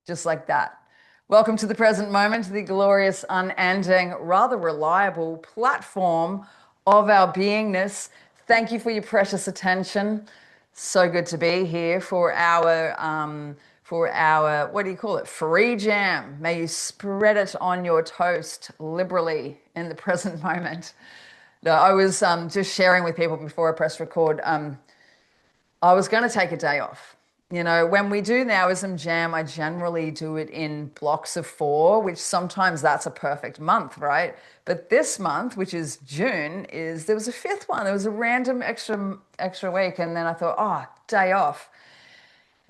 just like that. Welcome to the present moment, the glorious, unending, rather reliable platform of our beingness. Thank you for your precious attention. So good to be here for our what do you call it? Free jam. May you spread it on your toast liberally in the present moment. No, I was just sharing with people before I press record. I was going to take a day off. You know, when we do NOWism Jam, I generally do it in blocks of 4, which sometimes that's a perfect month, right? But this month, which is June, is there was a 5th one. There was a random extra week, and then I thought, oh, day off.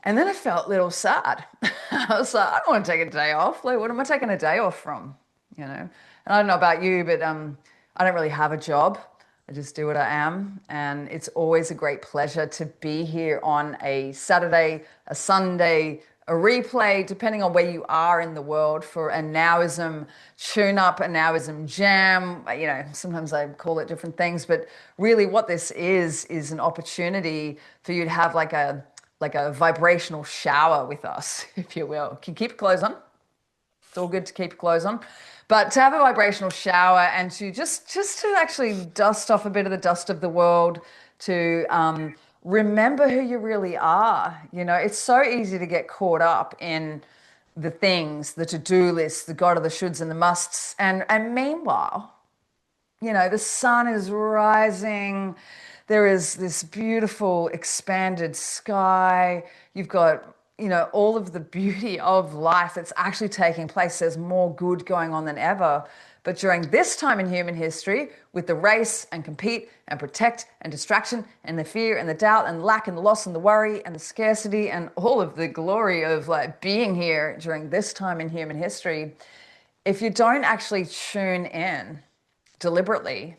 And then I felt a little sad. I was like, I don't want to take a day off. Like, what am I taking a day off from? You know? And I don't know about you, but I don't really have a job. I just do what I am. And it's always a great pleasure to be here on a Saturday, a Sunday, a replay, depending on where you are in the world, for a NOWism tune-up, a NOWism jam. You know, sometimes I call it different things, but really what this is an opportunity for you to have like a vibrational shower with us, if you will. Can you keep your clothes on? It's all good to keep your clothes on. But to have a vibrational shower and to just to actually dust off a bit of the dust of the world, to remember who you really are. You know, it's so easy to get caught up in the things, the to-do lists, the God of the shoulds and the musts. And meanwhile, you know, the sun is rising. There is this beautiful expanded sky. You've got, you know, all of the beauty of life that's actually taking place. There's more good going on than ever. But during this time in human history, with the race and compete and protect and distraction and the fear and the doubt and lack and the loss and the worry and the scarcity and all of the glory of like being here during this time in human history, if you don't actually tune in deliberately,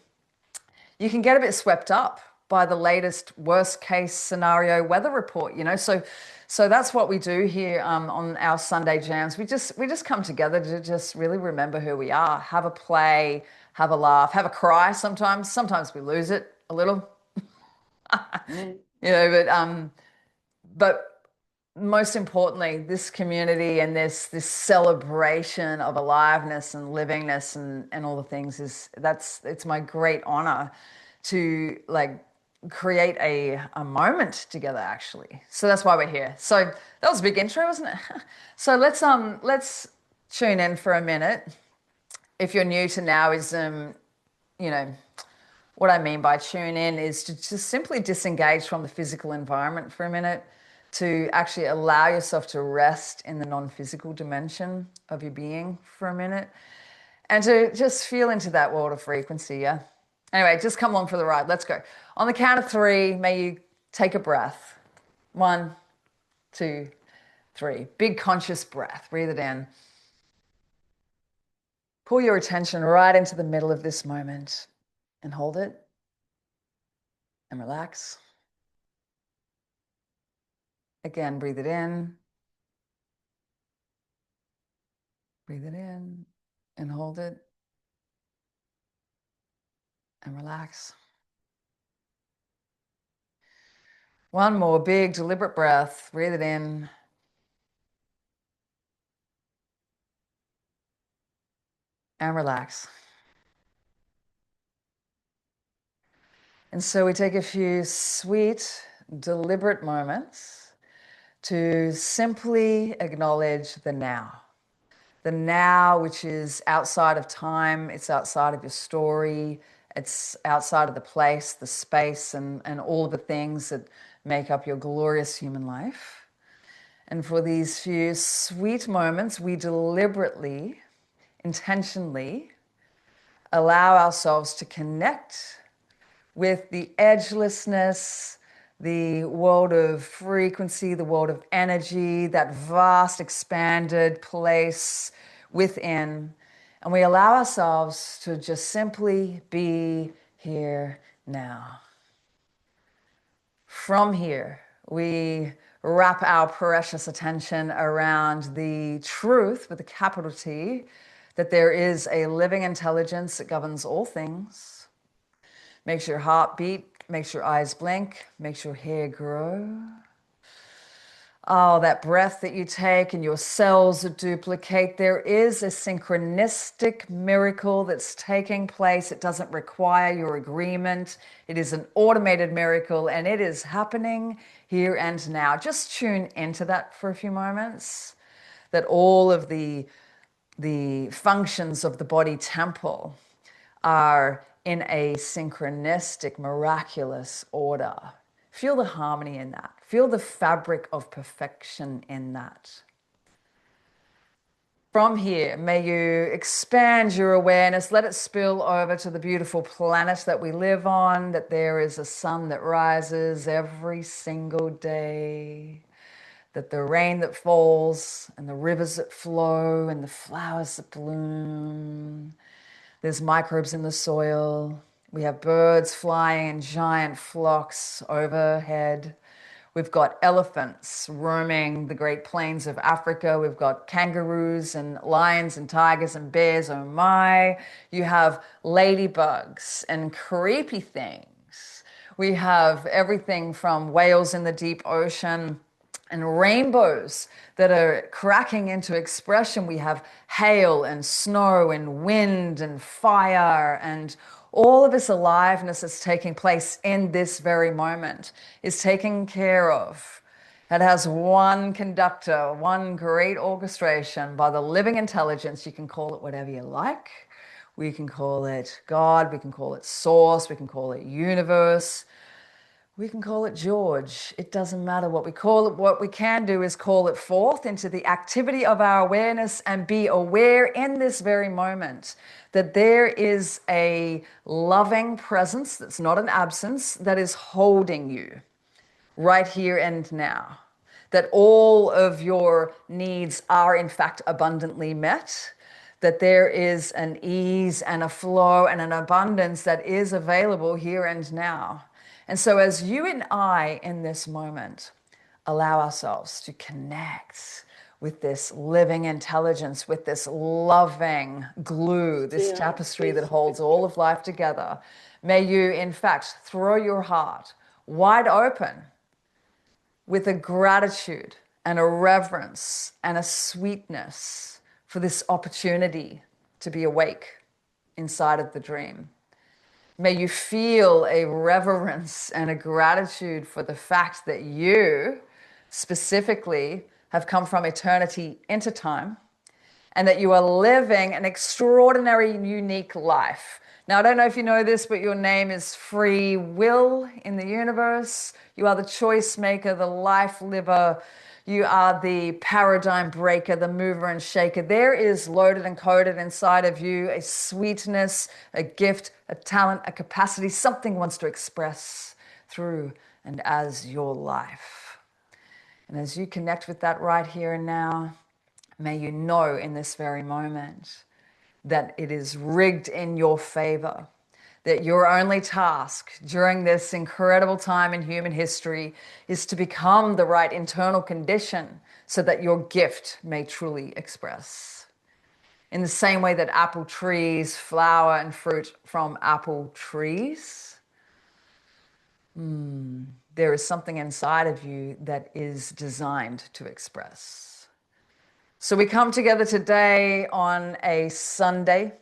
you can get a bit swept up by the latest worst case scenario weather report, you know. So that's what we do here on our Sunday jams. We just come together to just really remember who we are, have a play, have a laugh, have a cry sometimes. Sometimes we lose it a little, you know, but most importantly, this community and this celebration of aliveness and livingness and all the things it's my great honor to like create a moment together actually. So that's why we're here. So that was a big intro, wasn't it? So let's tune in for a minute. If you're new to Nowism, you know, what I mean by tune in is to just simply disengage from the physical environment for a minute, to actually allow yourself to rest in the non-physical dimension of your being for a minute, and to just feel into that world of frequency, yeah? Anyway, just come along for the ride. Let's go. On the count of 3, may you take a breath. 1, 2, 3. Big conscious breath. Breathe it in. Pull your attention right into the middle of this moment and hold it and relax. Again, breathe it in. Breathe it in and hold it and relax. One more big, deliberate breath. Breathe it in. And relax. And so we take a few sweet, deliberate moments to simply acknowledge the now. The now, which is outside of time, it's outside of your story, it's outside of the place, the space, and all of the things that make up your glorious human life. And for these few sweet moments, we deliberately, intentionally allow ourselves to connect with the edgelessness, the world of frequency, the world of energy, that vast, expanded place within. And we allow ourselves to just simply be here now. From here, we wrap our precious attention around the truth, with a capital T, that there is a living intelligence that governs all things, makes your heart beat, makes your eyes blink, makes your hair grow, Oh, that breath that you take and your cells duplicate. There is a synchronistic miracle that's taking place. It doesn't require your agreement. It is an automated miracle and it is happening here and now. Just tune into that for a few moments. That all of the functions of the body temple are in a synchronistic, miraculous order. Feel the harmony in that. Feel the fabric of perfection in that. From here, may you expand your awareness, let it spill over to the beautiful planet that we live on, that there is a sun that rises every single day, that the rain that falls and the rivers that flow and the flowers that bloom, there's microbes in the soil. We have birds flying in giant flocks overhead. We've got elephants roaming the great plains of Africa. We've got kangaroos and lions and tigers and bears. Oh my. You have ladybugs and creepy things. We have everything from whales in the deep ocean and rainbows that are cracking into expression. We have hail and snow and wind and fire, and all of this aliveness that's taking place in this very moment is taken care of. It has one conductor, one great orchestration by the living intelligence. You can call it whatever you like. We can call it God, we can call it source, we can call it universe. We can call it George. It doesn't matter what we call it. What we can do is call it forth into the activity of our awareness and be aware in this very moment that there is a loving presence that's not an absence that is holding you right here and now. That all of your needs are in fact abundantly met. That there is an ease and a flow and an abundance that is available here and now. And so as you and I in this moment allow ourselves to connect with this living intelligence, with this loving glue, this tapestry that holds all of life together, may you in fact throw your heart wide open with a gratitude and a reverence and a sweetness for this opportunity to be awake inside of the dream. May you feel a reverence and a gratitude for the fact that you specifically have come from eternity into time and that you are living an extraordinary, unique life. Now, I don't know if you know this, but your name is free will in the universe. You are the choice maker, the life liver. You are the paradigm breaker, the mover and shaker. There is loaded and coded inside of you a sweetness, a gift, a talent, a capacity, something wants to express through and as your life. And as you connect with that right here and now, may you know in this very moment that it is rigged in your favor, that your only task during this incredible time in human history is to become the right internal condition so that your gift may truly express. In the same way that apple trees flower and fruit from apple trees, there is something inside of you that is designed to express. So we come together today on a Sunday,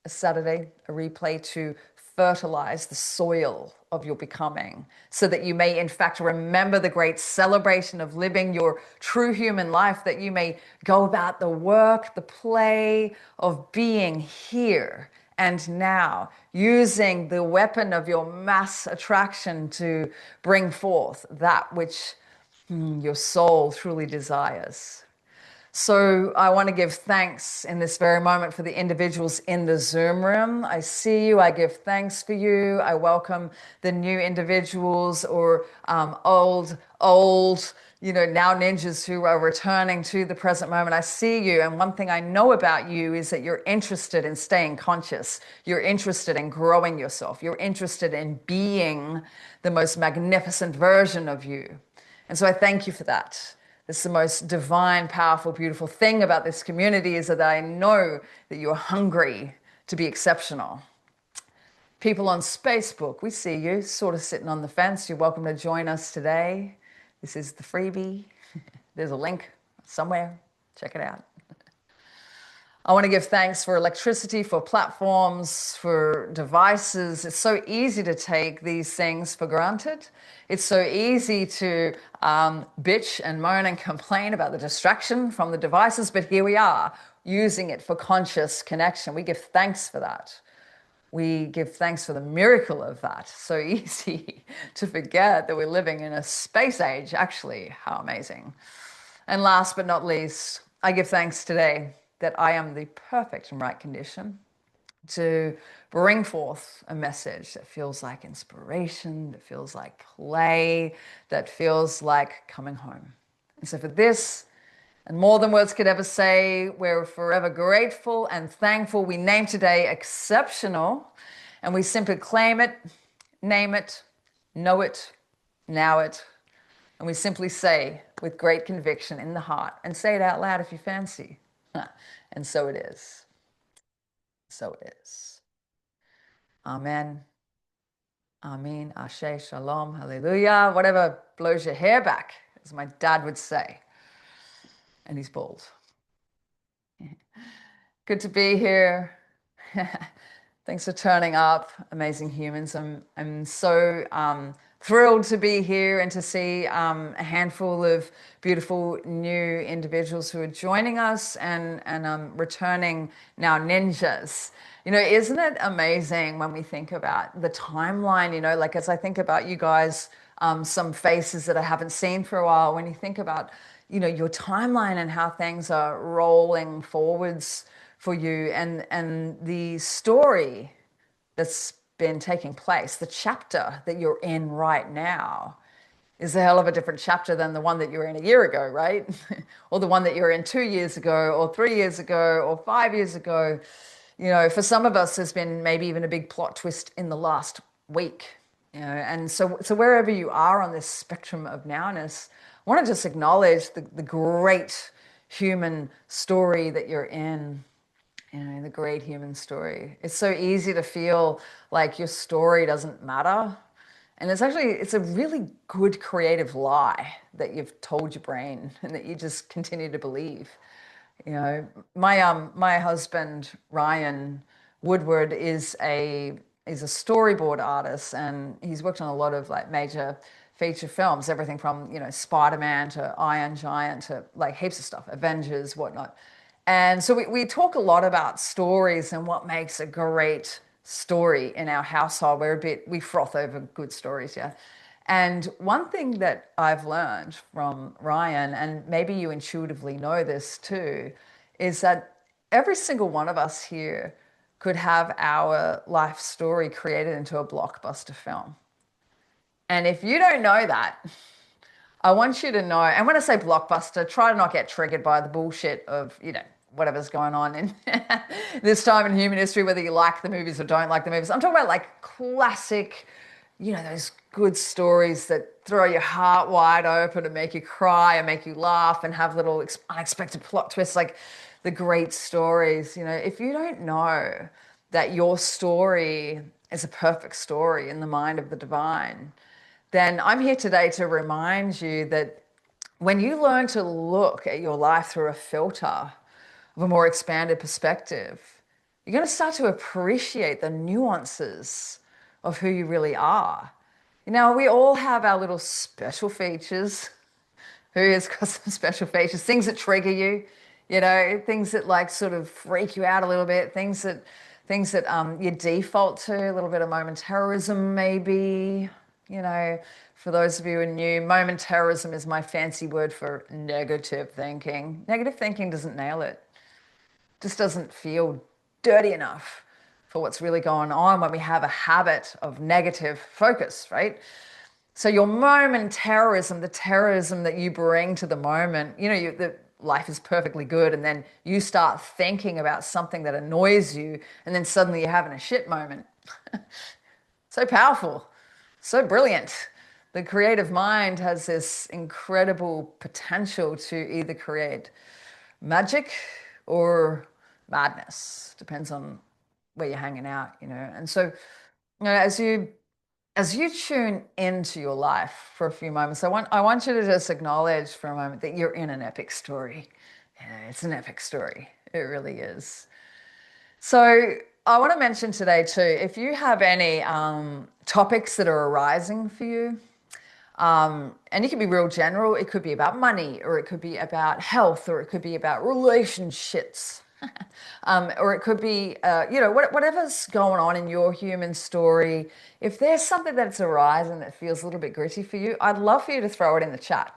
a Saturday, a replay to fertilize the soil of your becoming so that you may in fact remember the great celebration of living your true human life, that you may go about the work, the play of being here and now, using the weapon of your mass attraction to bring forth that which your soul truly desires. So I want to give thanks in this very moment for the individuals in the Zoom room. I see you. I give thanks for you. I welcome the new individuals or old, now ninjas who are returning to the present moment. I see you. And one thing I know about you is that you're interested in staying conscious. You're interested in growing yourself. You're interested in being the most magnificent version of you. And so I thank you for that. This is the most divine, powerful, beautiful thing about this community, is that I know that you're hungry to be exceptional. People on Facebook, we see you sort of sitting on the fence. You're welcome to join us today. This is the freebie. There's a link somewhere. Check it out. I want to give thanks for electricity, for platforms, for devices. It's so easy to take these things for granted. It's so easy to bitch and moan and complain about the distraction from the devices, but here we are using it for conscious connection. We give thanks for that. We give thanks for the miracle of that. So easy to forget that we're living in a space age, actually. How amazing. And last but not least, I give thanks today that I am the perfect and right condition to bring forth a message that feels like inspiration, that feels like play, that feels like coming home. And so for this, and more than words could ever say, we're forever grateful and thankful. We name today exceptional, and we simply claim it, name it, know it, now it, and we simply say with great conviction in the heart, and say it out loud if you fancy. And so it is. So it is. Amen. Amen. Ashe. Shalom. Hallelujah. Whatever blows your hair back, as my dad would say. And he's bald. Good to be here. Thanks for turning up, amazing humans. I'm so thrilled to be here and to see a handful of beautiful new individuals who are joining us and returning now ninjas. You know, isn't it amazing when we think about the timeline? You know, like as I think about you guys, some faces that I haven't seen for a while. When you think about, you know, your timeline and how things are rolling forwards for you and the story that's been taking place, the chapter that you're in right now is a hell of a different chapter than the one that you were in a year ago, right? Or the one that you were in 2 years ago or 3 years ago or 5 years ago. You know, for some of us, there's been maybe even a big plot twist in the last week. You know, and so wherever you are on this spectrum of nowness, I want to just acknowledge the great human story that you're in. You know, the great human story. It's so easy to feel like your story doesn't matter. And it's a really good creative lie that you've told your brain and that you just continue to believe. You know, my husband Ryan Woodward is a storyboard artist, and he's worked on a lot of like major feature films, everything from, you know, Spider-Man to Iron Giant to like heaps of stuff, Avengers, whatnot. And so we talk a lot about stories and what makes a great story in our household. We froth over good stories, yeah. And one thing that I've learned from Ryan, and maybe you intuitively know this too, is that every single one of us here could have our life story created into a blockbuster film. And if you don't know that, I want you to know, and when I say blockbuster, try to not get triggered by the bullshit of, you know, whatever's going on in this time in human history, whether you like the movies or don't like the movies. I'm talking about like classic, you know, those good stories that throw your heart wide open and make you cry and make you laugh and have little unexpected plot twists, like the great stories. You know, if you don't know that your story is a perfect story in the mind of the divine, then I'm here today to remind you that when you learn to look at your life through a filter of a more expanded perspective, you're going to start to appreciate the nuances of who you really are. You know, we all have our little special features. Who has got some special features? Things that trigger you, you know, things that like sort of freak you out a little bit, things that you default to, a little bit of momenterrorism maybe. You know, for those of you who are new, momenterrorism is my fancy word for negative thinking. Negative thinking doesn't nail it. Just doesn't feel dirty enough for what's really going on when we have a habit of negative focus, right? So your momenterrorism, the terrorism that you bring to the moment, you know, the life is perfectly good, and then you start thinking about something that annoys you, and then suddenly you're having a shit moment. So powerful, so brilliant. The creative mind has this incredible potential to either create magic or madness. Depends on where you're hanging out, you know. And so, you know, as you As you tune into your life for a few moments, I want you to just acknowledge for a moment that you're in an epic story. Yeah, it's an epic story. It really is. So I want to mention today too, if you have any topics that are arising for you, and it can be real general, it could be about money, or it could be about health, or it could be about relationships. Or it could be, whatever's going on in your human story. If there's something that's arising that feels a little bit gritty for you, I'd love for you to throw it in the chat.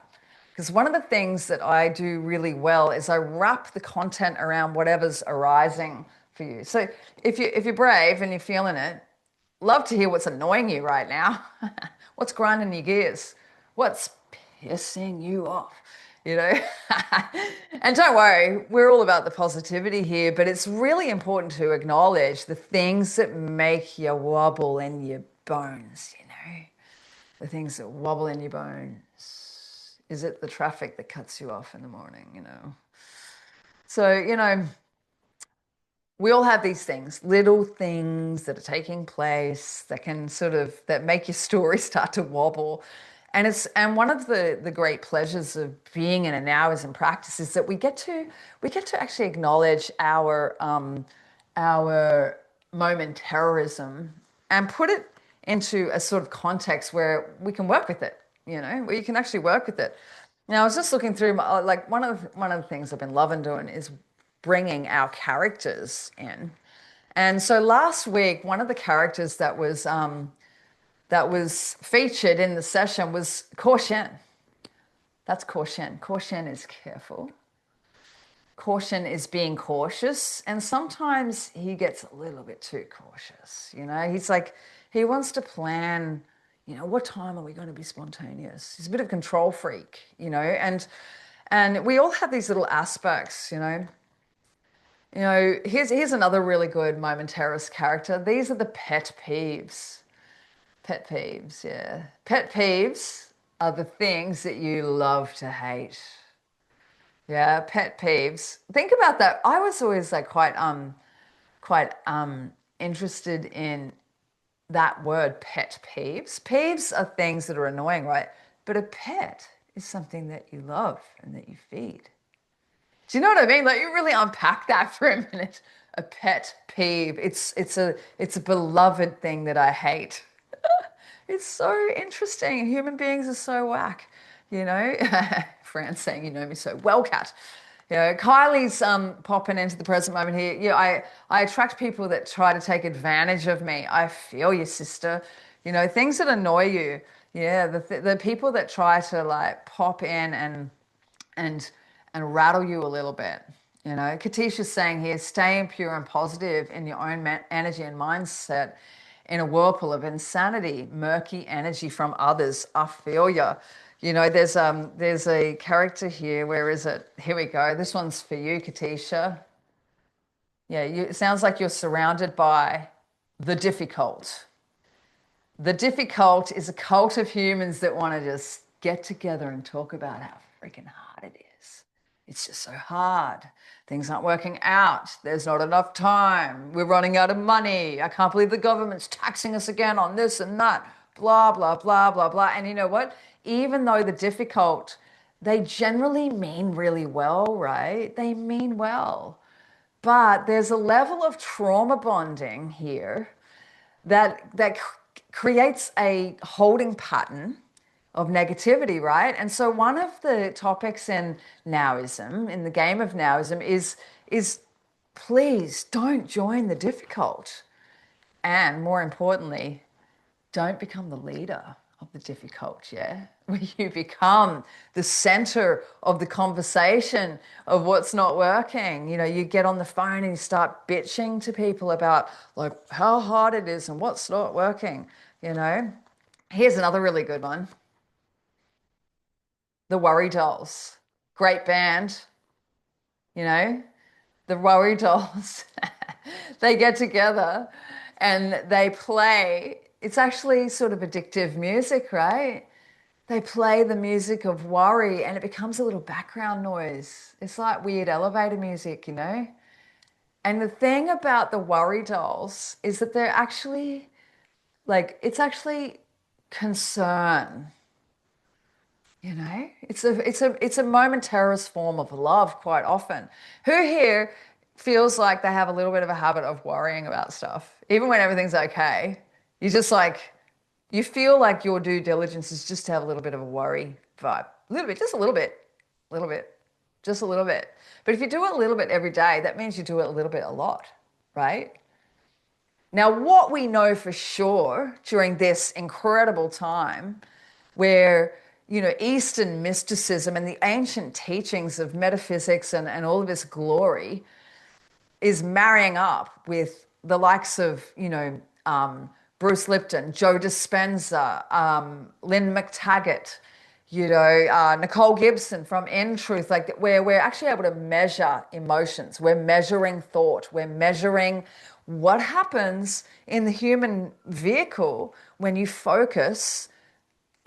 Because one of the things that I do really well is I wrap the content around whatever's arising for you. So if you're brave and you're feeling it, love to hear what's annoying you right now. What's grinding your gears? What's pissing you off? You know? And don't worry, we're all about the positivity here, but it's really important to acknowledge the things that make you wobble in your bones, you know? The things that wobble in your bones. Is it the traffic that cuts you off in the morning, you know? So, we all have these things, little things that are taking place that can that make your story start to wobble. And one of the great pleasures of being in a Nowism practice is that we get to actually acknowledge our momenterrorism and put it into a sort of context where we can work with it, where you can actually work with it. Now, I was just looking through like one of the things I've been loving doing is bringing our characters in. And so last week, one of the characters that was featured in the session was Caution. That's Caution. Caution is careful. Caution is being cautious, and sometimes he gets a little bit too cautious. He's like he wants to plan. What time are we going to be spontaneous? He's a bit of a control freak, and we all have these little aspects. Here's another really good Momenterrorist character. These are the pet peeves. Pet peeves, yeah. Pet peeves are the things that you love to hate. Yeah, pet peeves. Think about that. I was always like quite interested in that word, pet peeves. Peeves are things that are annoying, right? But a pet is something that you love and that you feed. Do you know what I mean? Like you really unpack that for a minute. A pet peeve. It's a beloved thing that I hate. It's so interesting. Human beings are so whack, you know. Fran's saying, "You know me so well, Kat." Kylie's popping into the present moment here. I attract people that try to take advantage of me. I feel you, sister. Things that annoy you. Yeah, the people that try to like pop in and and rattle you a little bit. Katisha's saying here, staying pure and positive in your own energy and mindset in a whirlpool of insanity, murky energy from others. I feel ya. There's a character here. Where is it? Here we go. This one's for you, Katisha. Yeah, it sounds like you're surrounded by the difficult. The difficult is a cult of humans that want to just get together and talk about how freaking hard it is. It's just so hard. Things aren't working out. There's not enough time. We're running out of money. I can't believe the government's taxing us again on this and that. Blah, blah, blah, blah, blah. And you know what? Even though the difficult, they generally mean really well, right? They mean well. But there's a level of trauma bonding here that creates a holding pattern of negativity, right? And so one of the topics in Nowism, in the game of Nowism, is please don't join the difficult. And more importantly, don't become the leader of the difficult, yeah? Where you become the center of the conversation of what's not working. You get on the phone and you start bitching to people about like how hard it is and what's not working. Here's another really good one. The Worry Dolls. Great band, you know, the Worry Dolls. They get together and they play. It's actually sort of addictive music, right? They play the music of worry and it becomes a little background noise. It's like weird elevator music. And the thing about the Worry Dolls is that they're actually like, it's actually concern. It's a momentarist form of love quite often. Who here feels like they have a little bit of a habit of worrying about stuff, even when everything's okay? You just like you feel like your due diligence is just to have a little bit of a worry vibe, a little bit, just a little bit, just a little bit. But if you do it a little bit every day, that means you do it a little bit a lot, right? Now, what we know for sure during this incredible time where, Eastern mysticism and the ancient teachings of metaphysics and all of its glory is marrying up with the likes of, Bruce Lipton, Joe Dispenza, Lynn McTaggart, Nicole Gibson from In Truth, like where we're actually able to measure emotions. We're measuring thought. We're measuring what happens in the human vehicle when you focus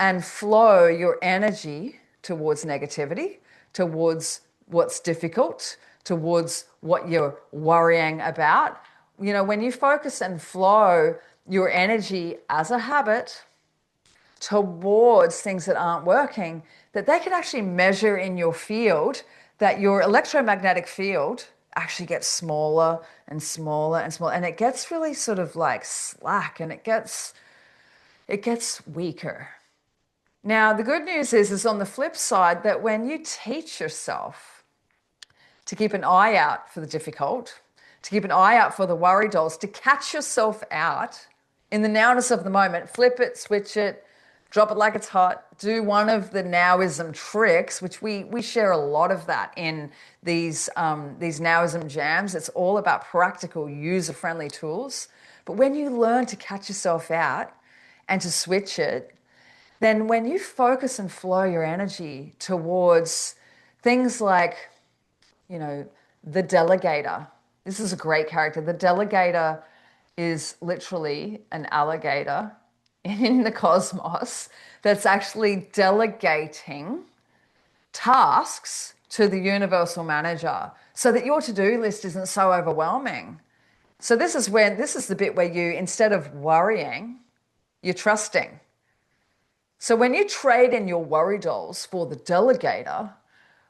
and flow your energy towards negativity, towards what's difficult, towards what you're worrying about. When you focus and flow your energy as a habit towards things that aren't working, that they can actually measure in your field, that your electromagnetic field actually gets smaller and smaller and smaller, and it gets really sort of like slack, and it gets weaker. Now, the good news is on the flip side that when you teach yourself to keep an eye out for the difficult, to keep an eye out for the worry dolls, to catch yourself out in the nowness of the moment, flip it, switch it, drop it like it's hot, do one of the NOWism tricks, which we share a lot of that in these NOWism jams. It's all about practical, user-friendly tools. But when you learn to catch yourself out and to switch it, then when you focus and flow your energy towards things like, the delegator. This is a great character. The delegator is literally an alligator in the cosmos that's actually delegating tasks to the universal manager so that your to-do list isn't so overwhelming. So this is the bit where you, instead of worrying, you're trusting. So when you trade in your worry dolls for the delegator,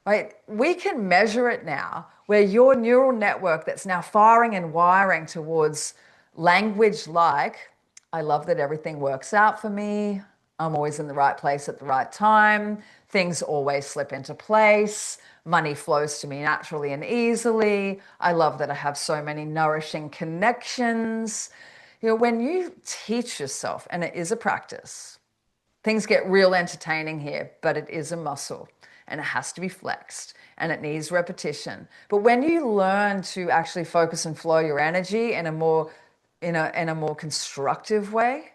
right, we can measure it now where your neural network that's now firing and wiring towards language like, I love that everything works out for me, I'm always in the right place at the right time, things always slip into place, money flows to me naturally and easily, I love that I have so many nourishing connections. When you teach yourself, and it is a practice, things get real entertaining here, but it is a muscle and it has to be flexed and it needs repetition. But when you learn to actually focus and flow your energy in a more constructive way,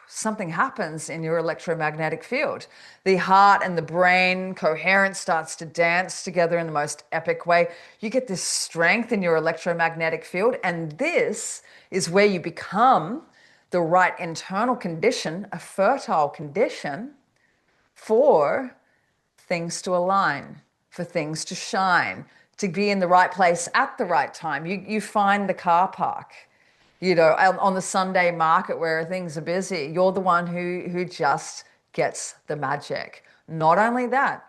something happens in your electromagnetic field. The heart and the brain coherence starts to dance together in the most epic way. You get this strength in your electromagnetic field, and this is where you become the right internal condition, a fertile condition for things to align, for things to shine, to be in the right place at the right time. You find the car park, on the Sunday market where things are busy. You're the one who just gets the magic. Not only that,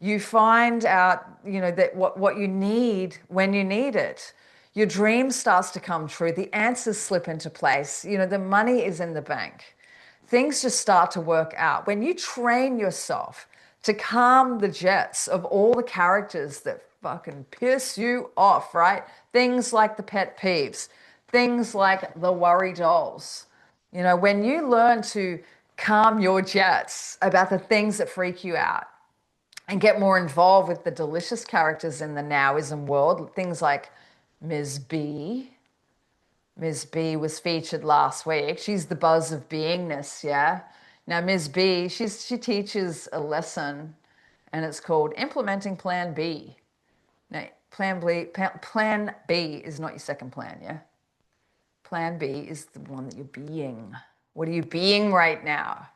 you find out, that what you need when you need it. Your dream starts to come true. The answers slip into place. The money is in the bank. Things just start to work out. When you train yourself to calm the jets of all the characters that fucking piss you off, right? Things like the pet peeves, things like the worry dolls. When you learn to calm your jets about the things that freak you out and get more involved with the delicious characters in the NOWism world, things like Ms. B. Ms. B was featured last week. She's the buzz of beingness, yeah? Now, Ms. B, she teaches a lesson, and it's called Implementing Plan B. Now, Plan B is not your second plan, yeah? Plan B is the one that you're being. What are you being right now?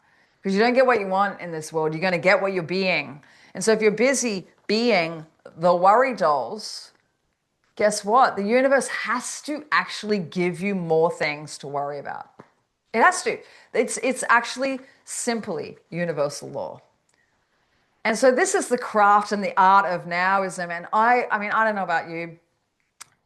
Because you don't get what you want in this world. You're going to get what you're being. And so if you're busy being the worry dolls, guess what? The universe has to actually give you more things to worry about. It has to. It's actually simply universal law. And so this is the craft and the art of nowism. And I mean, I don't know about you.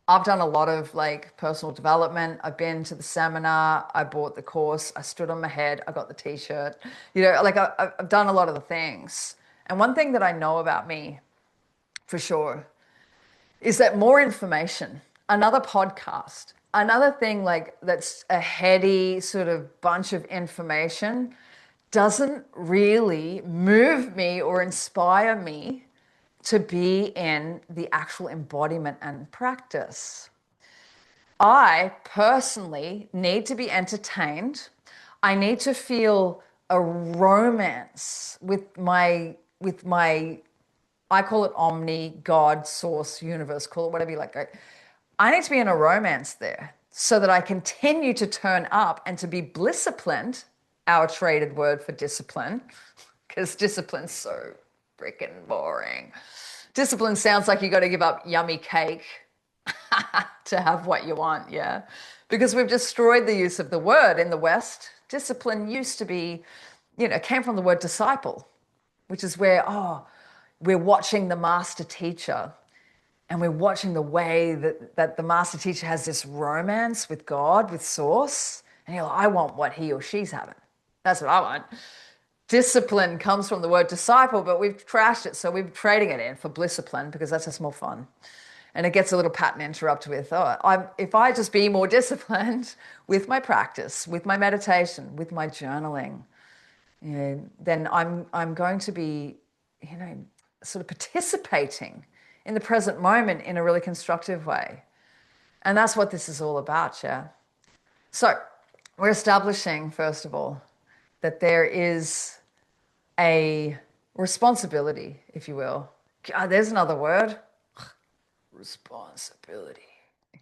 I've done a lot of like personal development. I've been to the seminar. I bought the course. I stood on my head. I got the t-shirt. Like I've done a lot of the things. And one thing that I know about me for sure is that more information, another podcast, another thing like that's a heady sort of bunch of information doesn't really move me or inspire me to be in the actual embodiment and practice. I personally need to be entertained. I need to feel a romance with my I call it omni, God, source, universe, call it whatever you like. I need to be in a romance there so that I continue to turn up and to be disciplined, our traded word for discipline, because discipline's so freaking boring. Discipline sounds like you got to give up yummy cake to have what you want, yeah? Because we've destroyed the use of the word in the West. Discipline used to be, came from the word disciple, which is where, we're watching the master teacher and we're watching the way that the master teacher has this romance with God, with source. And you're like, I want what he or she's having. That's what I want. Discipline comes from the word disciple, but we've trashed it. So we're trading it in for discipline because that's just more fun. And it gets a little pattern interrupt with, if I just be more disciplined with my practice, with my meditation, with my journaling, then I'm going to be, sort of participating in the present moment in a really constructive way. And that's what this is all about, yeah? So we're establishing, first of all, that there is a responsibility, if you will. There's another word. Responsibility.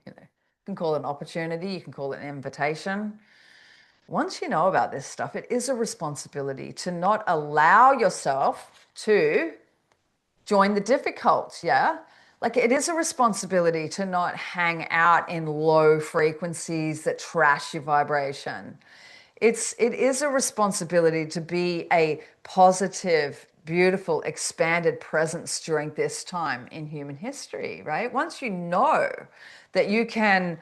You can call it an opportunity, you can call it an invitation. Once you know about this stuff, it is a responsibility to not allow yourself to join the difficult, yeah? Like it is a responsibility to not hang out in low frequencies that trash your vibration. It is a responsibility to be a positive, beautiful, expanded presence during this time in human history, right? Once you know that you can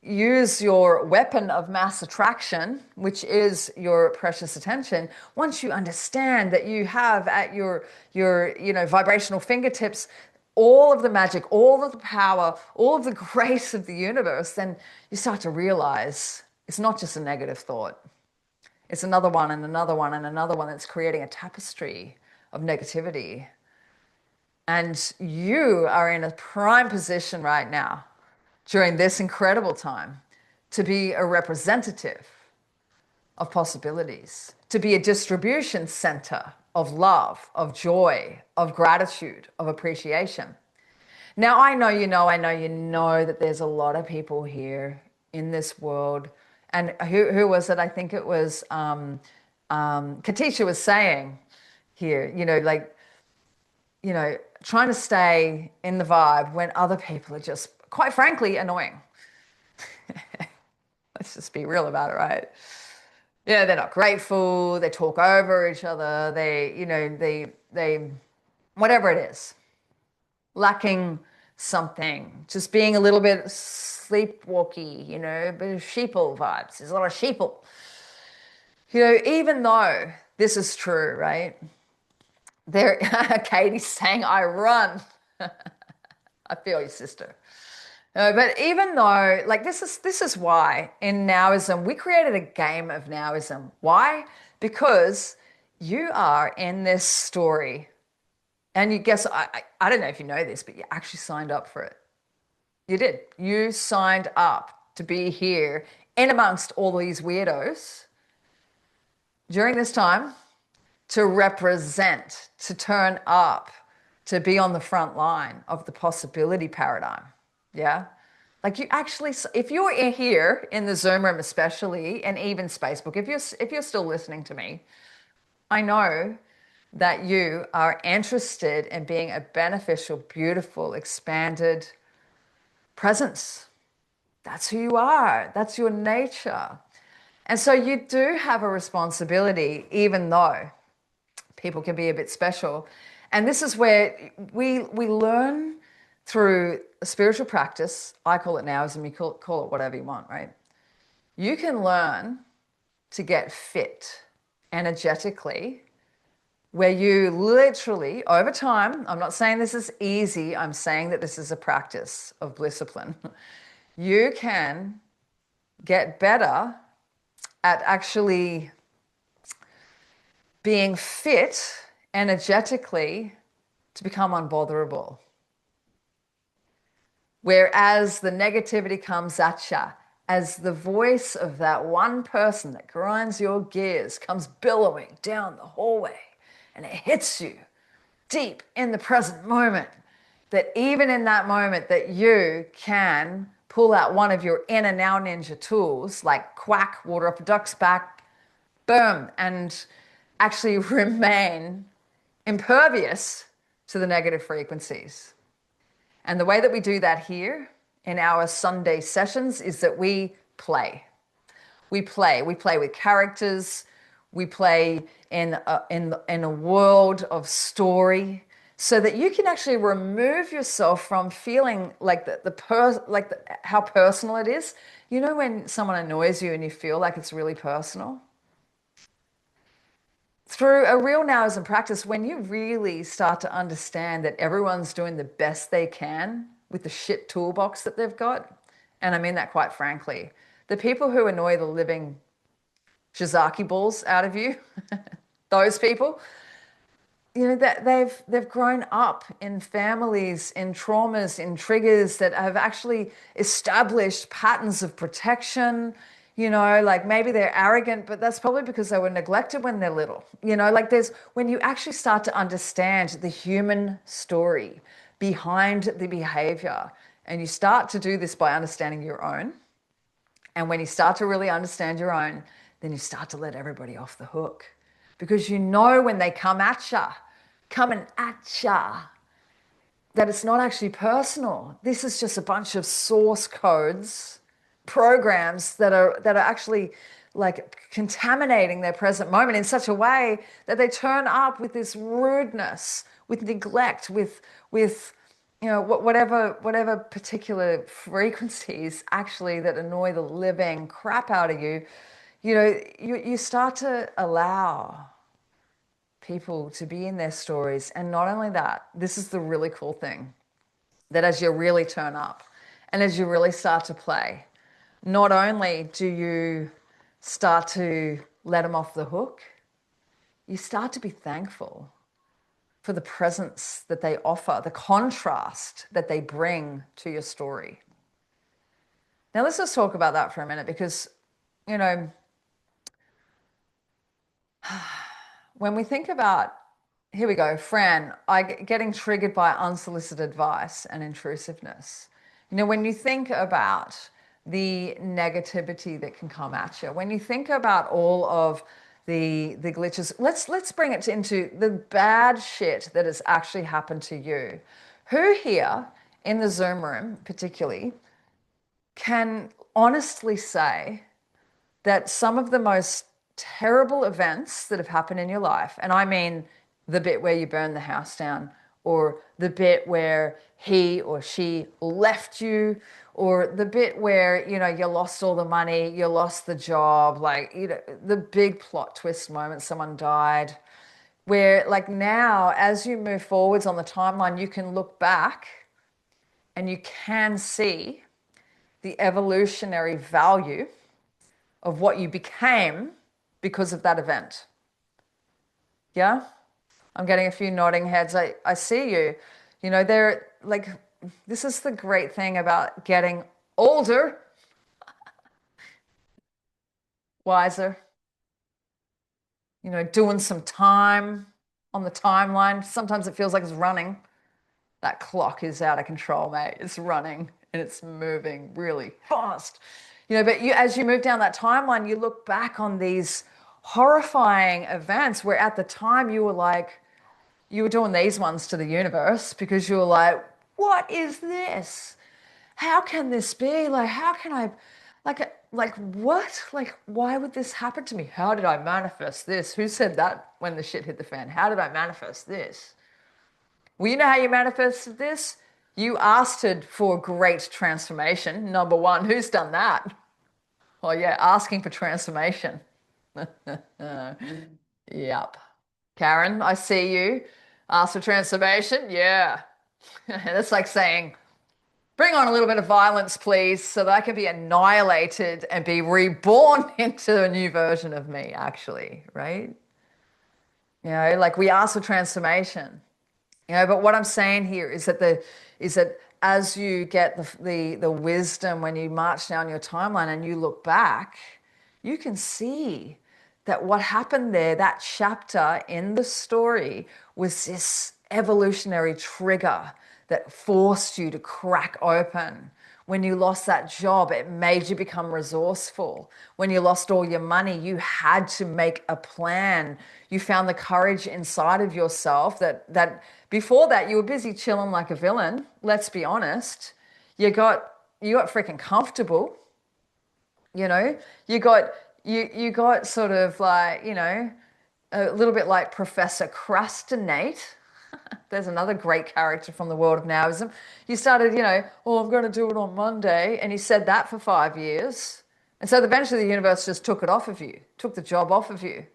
use your weapon of mass attraction, which is your precious attention, once you understand that you have at your vibrational fingertips all of the magic, all of the power, all of the grace of the universe, then you start to realize it's not just a negative thought. It's another one and another one and another one that's creating a tapestry of negativity. And you are in a prime position right now during this incredible time to be a representative of possibilities, to be a distribution center of love, of joy, of gratitude, of appreciation. Now, I know you know that there's a lot of people here in this world. And who was it? I think it was Katisha was saying here, trying to stay in the vibe when other people are just, quite frankly, annoying. Let's just be real about it, right? Yeah, they're not grateful. They talk over each other. They, whatever it is, lacking something, just being a little bit sleepwalky, a bit of sheeple vibes. There's a lot of sheeple. Even though this is true, right? There, Katie's saying, I run. I feel you, sister. But even though, like, this is why in NOWism, we created a game of NOWism. Why? Because you are in this story. And you guess, I don't know if you know this, but you actually signed up for it. You did. You signed up to be here in amongst all these weirdos during this time to represent, to turn up, to be on the front line of the possibility paradigm. Yeah? Like you actually, if you're here in the Zoom room especially, and even Facebook, if you're still listening to me, I know that you are interested in being a beneficial, beautiful, expanded presence. That's who you are. That's your nature. And so you do have a responsibility, even though people can be a bit special. And this is where we learn through a spiritual practice. I call it NOWism, you call it whatever you want, right? You can learn to get fit energetically, where you literally, over time, I'm not saying this is easy, I'm saying that this is a practice of discipline. You can get better at actually being fit energetically to become unbotherable. Whereas the negativity comes at you, as the voice of that one person that grinds your gears comes billowing down the hallway and it hits you deep in the present moment, that even in that moment that you can pull out one of your inner now ninja tools, like quack, water up a duck's back, boom, and actually remain impervious to the negative frequencies. And the way that we do that here in our Sunday sessions is that we play. We play. We play with characters. We play in a world of story, so that you can actually remove yourself from feeling like how personal it is. You know when someone annoys you and you feel like it's really personal? Through a real NOWism practice, when you really start to understand that everyone's doing the best they can with the shit toolbox that they've got, and I mean that quite frankly, the people who annoy the living Shizaki balls out of you, those people, you know, that they've grown up in families, in traumas, in triggers that have actually established patterns of protection. You know, like maybe they're arrogant, but that's probably because they were neglected when they're little. You know, like there's when you actually start to understand the human story behind the behavior, and you start to do this by understanding your own. And when you start to really understand your own, then you start to let everybody off the hook, because you know when they come at you, coming at you, that it's not actually personal. This is just a bunch of source codes, programs that are actually like contaminating their present moment in such a way that they turn up with this rudeness, with neglect, with you know whatever particular frequencies actually that annoy the living crap out of you. You know, you start to allow people to be in their stories. And not only that, this is the really cool thing, that as you really turn up and as you really start to play, not only do you start to let them off the hook, you start to be thankful for the presence that they offer, the contrast that they bring to your story. Now, let's just talk about that for a minute, because, you know, when we think about, here we go, Fran, getting triggered by unsolicited advice and intrusiveness. You know, when you think about the negativity that can come at you, when you think about all of the glitches, let's bring it into the bad shit that has actually happened to you. Who here in the Zoom room, particularly, can honestly say that some of the most terrible events that have happened in your life, and I mean the bit where you burn the house down, or the bit where he or she left you, or the bit where, you know, you lost all the money, you lost the job, like, you know, the big plot twist moment, someone died, where like now, as you move forwards on the timeline, you can look back and you can see the evolutionary value of what you became because of that event. Yeah? I'm getting a few nodding heads. I see you. You know, they're like, this is the great thing about getting older, wiser, you know, doing some time on the timeline. Sometimes it feels like it's running. That clock is out of control, mate. It's running and it's moving really fast. You know, but as you move down that timeline, you look back on these horrifying events where at the time you were like, you were doing these ones to the universe, because you were like, what is this? How can this be? Like, how can I, like, like what? Like, why would this happen to me? How did I manifest this? Who said that when the shit hit the fan? How did I manifest this? Well, you know how you manifested this? You asked it for great transformation. Number one, who's done that? Well, yeah, asking for transformation. Yep. Karen, I see you. Ask for transformation? Yeah. That's like saying, bring on a little bit of violence, please, so that I can be annihilated and be reborn into a new version of me, actually, right? Like we ask for transformation. But what I'm saying here is that as you get the wisdom when you march down your timeline and you look back, you can see that what happened there, that chapter in the story, was this evolutionary trigger that forced you to crack open. When you lost that job, it made you become resourceful. When you lost all your money, you had to make a plan. You found the courage inside of yourself that before that you were busy chilling like a villain. Let's be honest. You got freaking comfortable. You know, you got sort of like, a little bit like Professor Crustinate. There's another great character from the world of Nowism. You started, oh, I'm going to do it on Monday. And you said that for 5 years. And so eventually the universe just took it off of you, took the job off of you.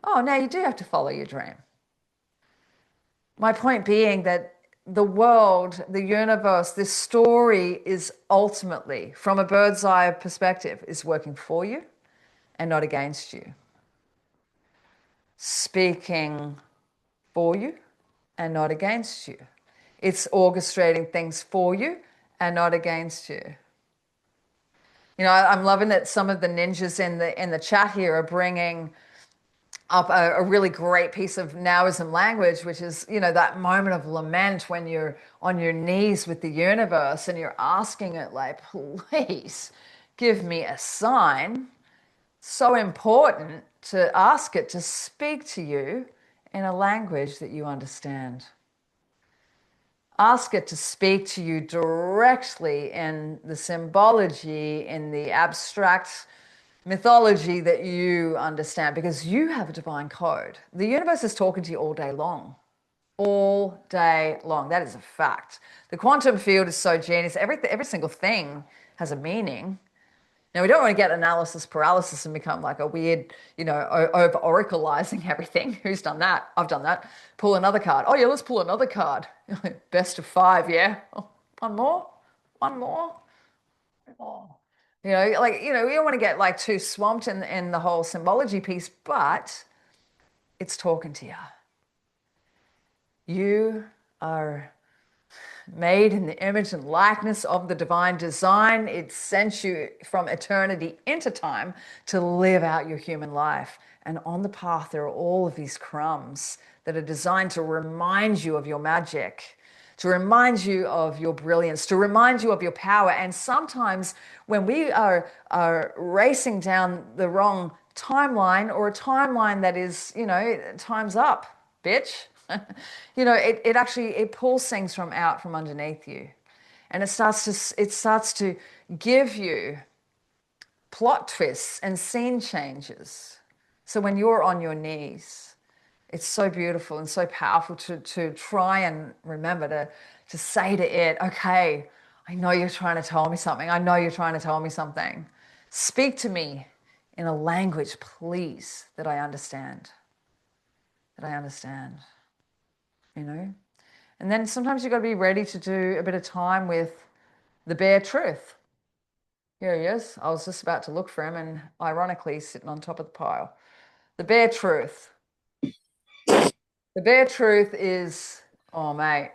Oh, now you do have to follow your dream. My point being that the world, the universe, this story is ultimately, from a bird's eye perspective, is working for you and not against you. Speaking for you and not against you. It's orchestrating things for you and not against you. I'm loving that some of the ninjas in the chat here are bringing up a really great piece of Nowism language, which is, that moment of lament when you're on your knees with the universe and you're asking it like, please give me a sign. So important to ask it to speak to you in a language that you understand. Ask it to speak to you directly in the symbology, in the abstract mythology that you understand, because you have a divine code. The universe is talking to you all day long. All day long. That is a fact. The quantum field is so genius. Every single thing has a meaning. Now, we don't want to get analysis paralysis and become like a weird, over oracleizing everything. Who's done that? I've done that. Pull another card. Oh, yeah, let's pull another card. Best of 5, yeah. Oh, one more? One more? One more. We don't want to get like too swamped in the whole symbology piece, but it's talking to you. You are made in the image and likeness of the divine design. It sent you from eternity into time to live out your human life. And on the path, there are all of these crumbs that are designed to remind you of your magic, to remind you of your brilliance, to remind you of your power. And sometimes when we are racing down the wrong timeline, or a timeline that is, time's up, bitch. It actually pulls things from out from underneath you, and it starts to give you plot twists and scene changes. So when you're on your knees, it's so beautiful and so powerful to try and remember to say to it, okay, I know you're trying to tell me something. I know you're trying to tell me something. Speak to me in a language, please, that I understand. That I understand. And then sometimes you've got to be ready to do a bit of time with the bare truth. Here he is. I was just about to look for him, and ironically sitting on top of the pile. The bare truth. The bare truth is, oh mate,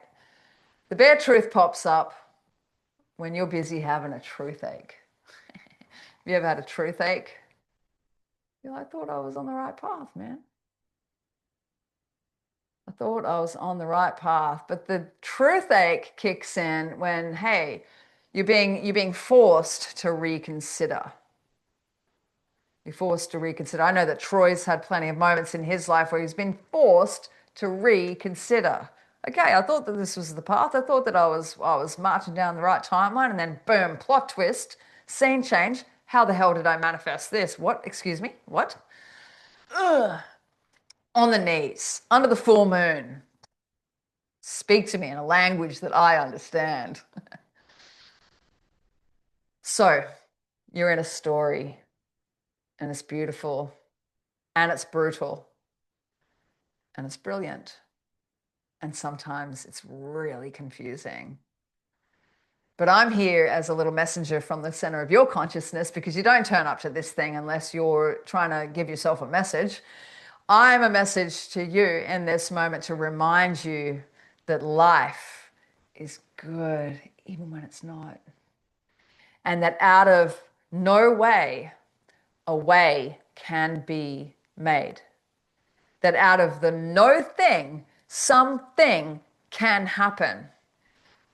the bare truth pops up when you're busy having a truth ache. Have you ever had a truth ache? I thought I was on the right path, man. I thought I was on the right path, but the truth ache kicks in when, hey, you're being forced to reconsider. You're forced to reconsider. I know that Troy's had plenty of moments in his life where he's been forced to reconsider. Okay, I thought that this was the path. I thought that I was marching down the right timeline, and then boom, plot twist, scene change. How the hell did I manifest this? What? Excuse me? What? Ugh. On the knees, under the full moon. Speak to me in a language that I understand. So, you're in a story, and it's beautiful, and it's brutal, and it's brilliant. And sometimes it's really confusing. But I'm here as a little messenger from the center of your consciousness, because you don't turn up to this thing unless you're trying to give yourself a message. I'm a message to you in this moment to remind you that life is good even when it's not. And that out of no way, a way can be made. That out of the no thing, something can happen.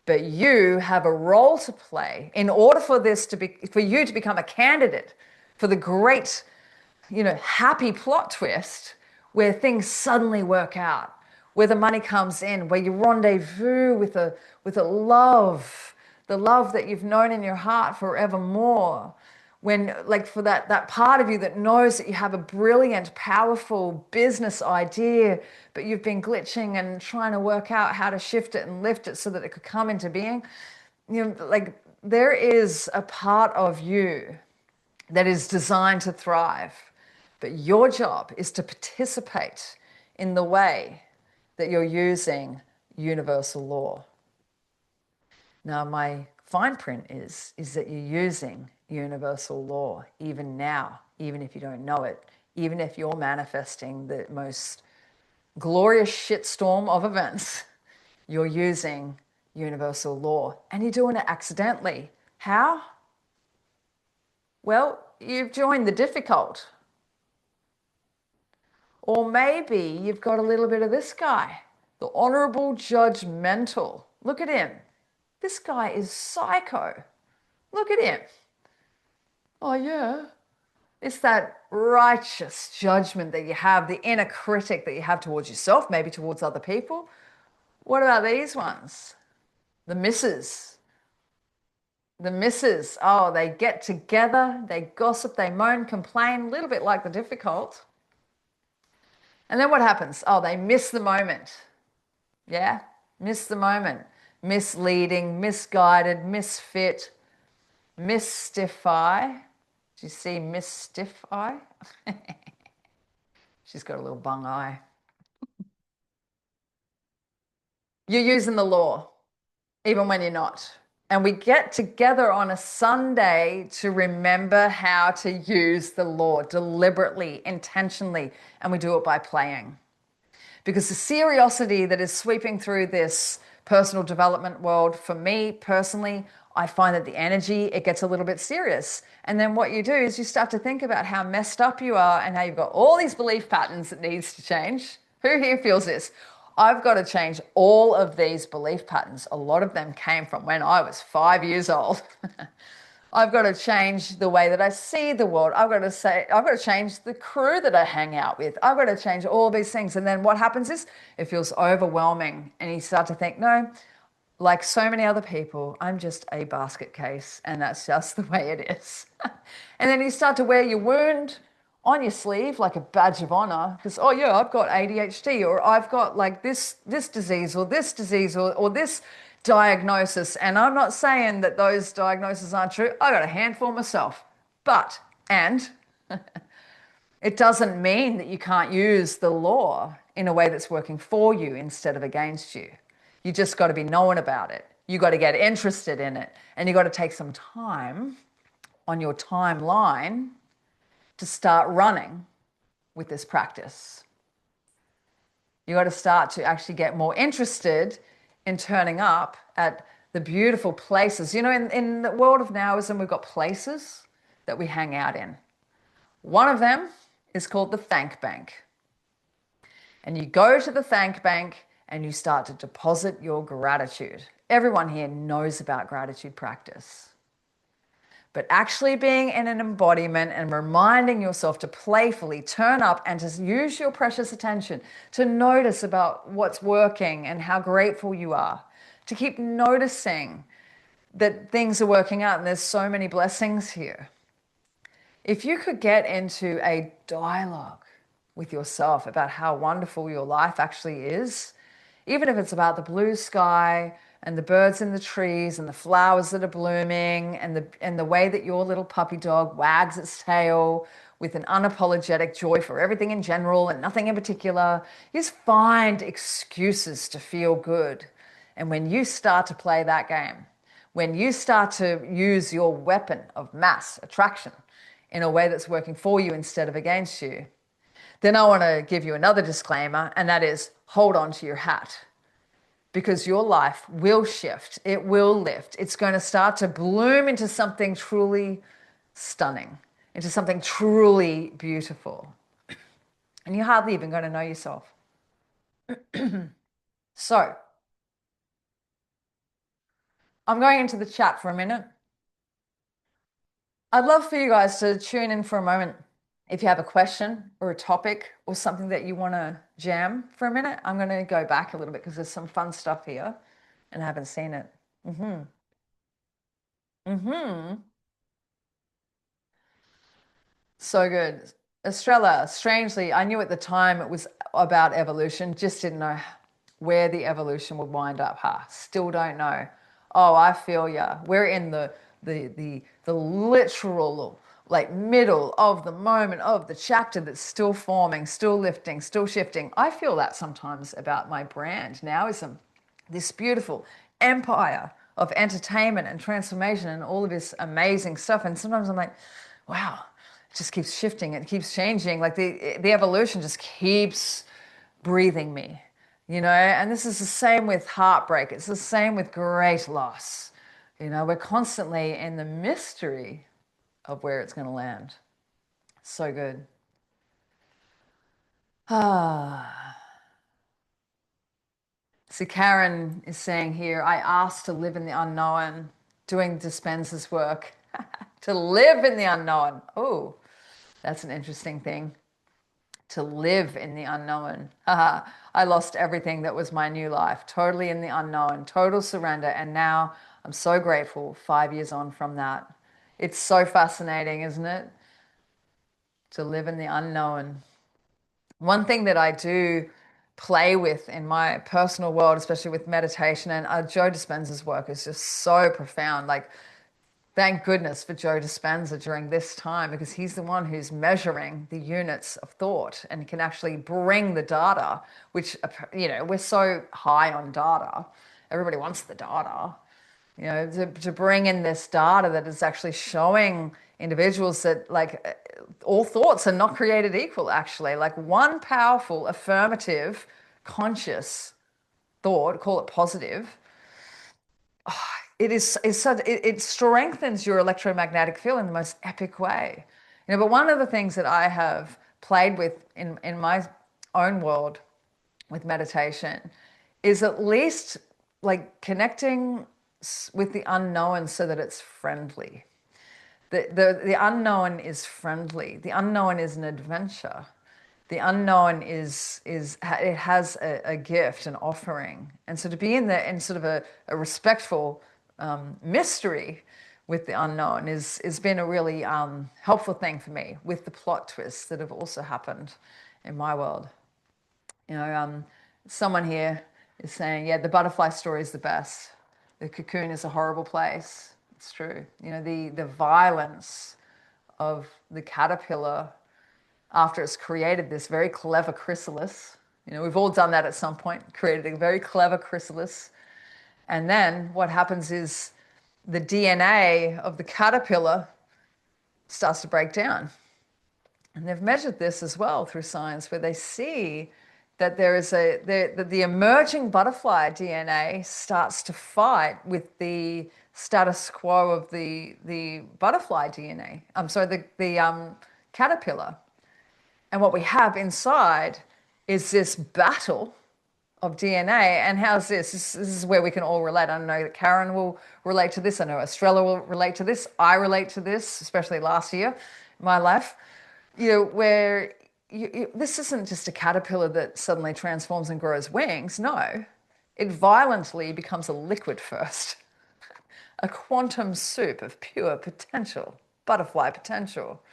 But you have a role to play in order for this to be, for you to become a candidate for the great, happy plot twist where things suddenly work out, where the money comes in, where you rendezvous with a love, the love that you've known in your heart forevermore. When, like, for that part of you that knows that you have a brilliant, powerful business idea, but you've been glitching and trying to work out how to shift it and lift it so that it could come into being, like, there is a part of you that is designed to thrive. But your job is to participate in the way that you're using universal law. Now, my fine print is that you're using universal law even now, even if you don't know it, even if you're manifesting the most glorious shitstorm of events, you're using universal law, and you're doing it accidentally. How? Well, you've joined the difficult. Or maybe you've got a little bit of this guy, the honorable judgmental. Look at him. This guy is psycho. Look at him. Oh, yeah. It's that righteous judgment that you have, the inner critic that you have towards yourself, maybe towards other people. What about these ones? The misses. The misses. Oh, they get together, they gossip, they moan, complain, a little bit like the difficult. And then what happens? Oh, they miss the moment. Yeah? Miss the moment. Misleading, misguided, misfit, mystify. Do you see mystify? She's got a little bung eye. You're using the law, even when you're not. And we get together on a Sunday to remember how to use the law deliberately, intentionally, and we do it by playing. Because the seriosity that is sweeping through this personal development world, for me personally, I find that the energy, it gets a little bit serious. And then what you do is you start to think about how messed up you are and how you've got all these belief patterns that needs to change. Who here feels this? I've got to change all of these belief patterns. A lot of them came from when I was 5 years old. I've got to change the way that I see the world. I've got to change the crew that I hang out with. I've got to change all these things. And then what happens is it feels overwhelming. And you start to think, no, like so many other people, I'm just a basket case. And that's just the way it is. And then you start to wear your wound on your sleeve like a badge of honor, because, oh yeah, I've got ADHD, or I've got like this disease or this disease or this diagnosis. And I'm not saying that those diagnoses aren't true. I got a handful myself. But it doesn't mean that you can't use the law in a way that's working for you instead of against you. You just got to be knowing about it. You got to get interested in it, and you got to take some time on your timeline to start running with this practice. You got to start to actually get more interested in turning up at the beautiful places. In the world of NOWism, we've got places that we hang out in. One of them is called the thank bank. And you go to the thank bank and you start to deposit your gratitude. Everyone here knows about gratitude practice. But actually being in an embodiment and reminding yourself to playfully turn up and to use your precious attention to notice about what's working and how grateful you are, to keep noticing that things are working out and there's so many blessings here. If you could get into a dialogue with yourself about how wonderful your life actually is, even if it's about the blue sky and the birds in the trees and the flowers that are blooming and the way that your little puppy dog wags its tail with an unapologetic joy for everything in general and nothing in particular, you just find excuses to feel good. And when you start to play that game, when you start to use your weapon of mass attraction in a way that's working for you instead of against you, then I want to give you another disclaimer, and that is hold on to your hat because your life will shift. It will lift. It's going to start to bloom into something truly stunning, into something truly beautiful. And you're hardly even going to know yourself. So I'm going into the chat for a minute. I'd love for you guys to tune in for a moment. If you have a question or a topic or something that you want to jam for a minute, I'm going to go back a little bit because there's some fun stuff here and I haven't seen it. Mm-hmm. Mm-hmm. So good. Estrella, strangely, I knew at the time it was about evolution, just didn't know where the evolution would wind up. Still don't know. Oh, I feel ya. We're in the literal like middle of the moment of the chapter that's still forming, still lifting, still shifting. I feel that sometimes about my brand, NOWism, this beautiful empire of entertainment and transformation and all of this amazing stuff. And sometimes I'm like, wow, it just keeps shifting, it keeps changing. Like the evolution just keeps breathing me, you know. And this is the same with heartbreak. It's the same with great loss. You know, we're constantly in the mystery of where it's going to land. So good. Ah. See, Karen is saying here, I asked to live in the unknown, doing Dispenza's work. To live in the unknown. Oh, that's an interesting thing. To live in the unknown. I lost everything that was my new life, totally in the unknown, total surrender. And now I'm so grateful 5 years on from that. It's so fascinating, isn't it? To live in the unknown. One thing that I do play with in my personal world, especially with meditation, and Joe Dispenza's work is just so profound. Like, thank goodness for Joe Dispenza during this time because he's the one who's measuring the units of thought and can actually bring the data, which, you know, we're so high on data. Everybody wants the data, you know, to bring in this data that is actually showing individuals that like all thoughts are not created equal, actually. Like one powerful, affirmative, conscious thought, call it positive, it strengthens your electromagnetic field in the most epic way. You know, but one of the things that I have played with in my own world with meditation is at least like connecting with the unknown so that it's friendly. The unknown is friendly. The unknown is an adventure. The unknown is it has a gift, an offering, and so to be in sort of a respectful mystery with the unknown is been a really helpful thing for me with the plot twists that have also happened in my world. You know, someone here is saying, yeah, the butterfly story is the best. The cocoon is a horrible place. It's true. You know, the violence of the caterpillar after it's created this very clever chrysalis. You know, we've all done that at some point, created a very clever chrysalis. And then what happens is the DNA of the caterpillar starts to break down. And they've measured this as well through science, where they see that there is the emerging butterfly DNA starts to fight with the status quo of the butterfly DNA. I'm sorry, the caterpillar. And what we have inside is this battle of DNA. And how's this? This is where we can all relate. I know that Karen will relate to this. I know Estrella will relate to this. I relate to this, especially last year in my life. You know, where this isn't just a caterpillar that suddenly transforms and grows wings. No, it violently becomes a liquid first, a quantum soup of pure potential, butterfly potential.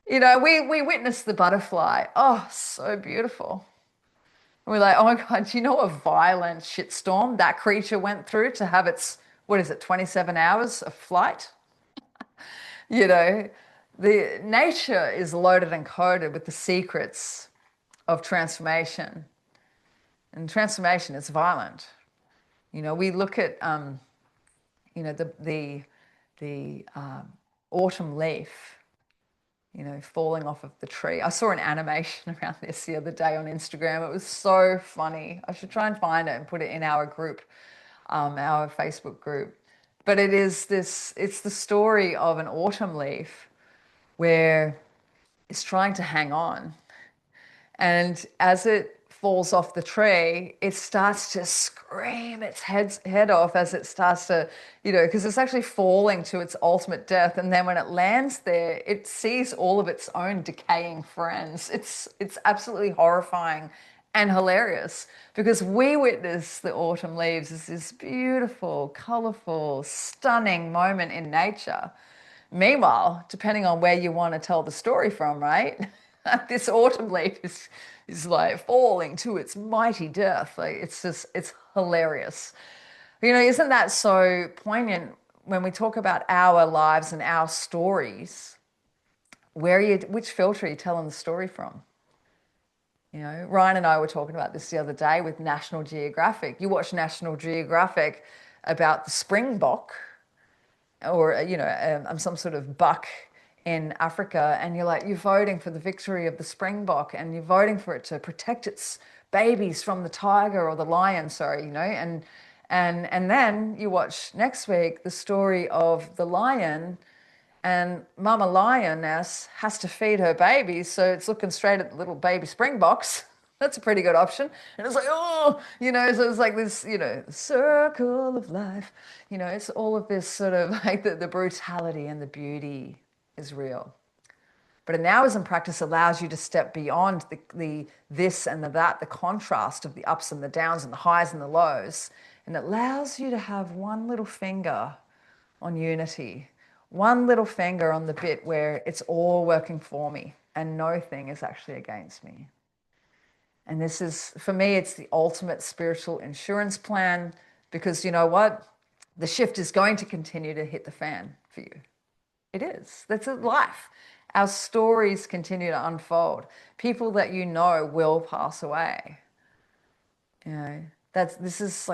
we witnessed the butterfly. Oh, so beautiful. And we're like, oh my God, do you know what a violent shitstorm that creature went through to have its, what is it, 27 hours of flight? You know, the nature is loaded and coded with the secrets of transformation. And transformation is violent. We look at, the autumn leaf, falling off of the tree. I saw an animation around this the other day on Instagram. It was so funny. I should try and find it and put it in our group, our Facebook group. But it's the story of an autumn leaf where it's trying to hang on. And as it falls off the tree, it starts to scream its head off as it starts to, because it's actually falling to its ultimate death. And then when it lands there, it sees all of its own decaying friends. It's absolutely horrifying and hilarious because we witness the autumn leaves as this beautiful, colorful, stunning moment in nature. Meanwhile, depending on where you want to tell the story from, right? This autumn leaf is like falling to its mighty death. Like it's hilarious. Isn't that so poignant when we talk about our lives and our stories? Which filter are you telling the story from? Ryan and I were talking about this the other day with National Geographic. You watch National Geographic about the springbok or some sort of buck in Africa, and you're voting for the victory of the springbok, and you're voting for it to protect its babies from the tiger or the lion, and then you watch next week the story of the lion, and Mama Lioness has to feed her babies, so it's looking straight at the little baby springboks. That's a pretty good option. And it's like, oh, so it's like this, circle of life. It's all of this sort of like the brutality and the beauty is real. But a nowism practice allows you to step beyond the this and the that, the contrast of the ups and the downs and the highs and the lows. And it allows you to have one little finger on unity, one little finger on the bit where it's all working for me and no thing is actually against me. And this is, for me, it's the ultimate spiritual insurance plan because you know what? The shift is going to continue to hit the fan for you. It is. That's life. Our stories continue to unfold. People that you know will pass away. This is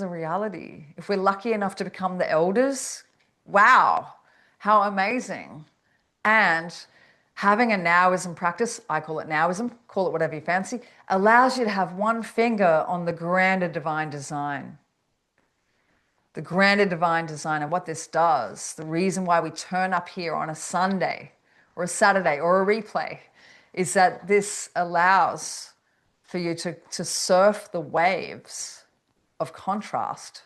a reality. If we're lucky enough to become the elders, wow, how amazing. And having a nowism practice, I call it nowism, call it whatever you fancy, allows you to have one finger on the grander divine design. The grander divine design and what this does, the reason why we turn up here on a Sunday or a Saturday or a replay, is that this allows for you to surf the waves of contrast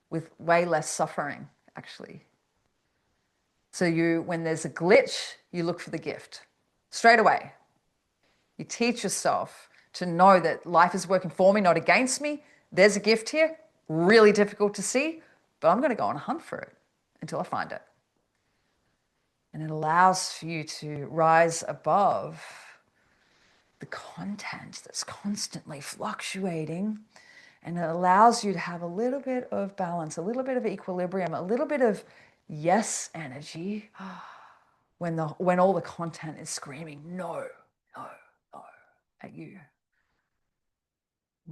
with way less suffering, actually. So when there's a glitch, you look for the gift straight away. You teach yourself to know that life is working for me, not against me. There's a gift here, really difficult to see, but I'm going to go on a hunt for it until I find it. And it allows for you to rise above the content that's constantly fluctuating. And it allows you to have a little bit of balance, a little bit of equilibrium, a little bit of yes energy when all the content is screaming no, no, no at you.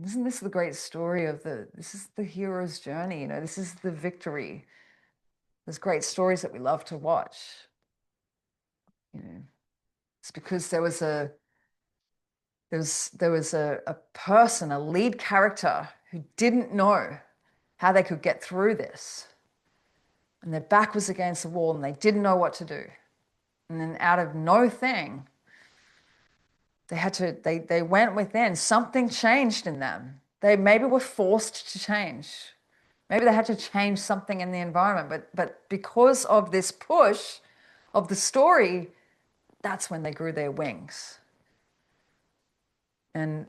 Isn't this the great story of this is the hero's journey, this is the victory. There's great stories that we love to watch. It's because there was a person, a lead character who didn't know how they could get through this. And their back was against the wall and they didn't know what to do. And then out of no thing, they went within. Something changed in them. They maybe were forced to change. Maybe they had to change something in the environment. But because of this push of the story, that's when they grew their wings. And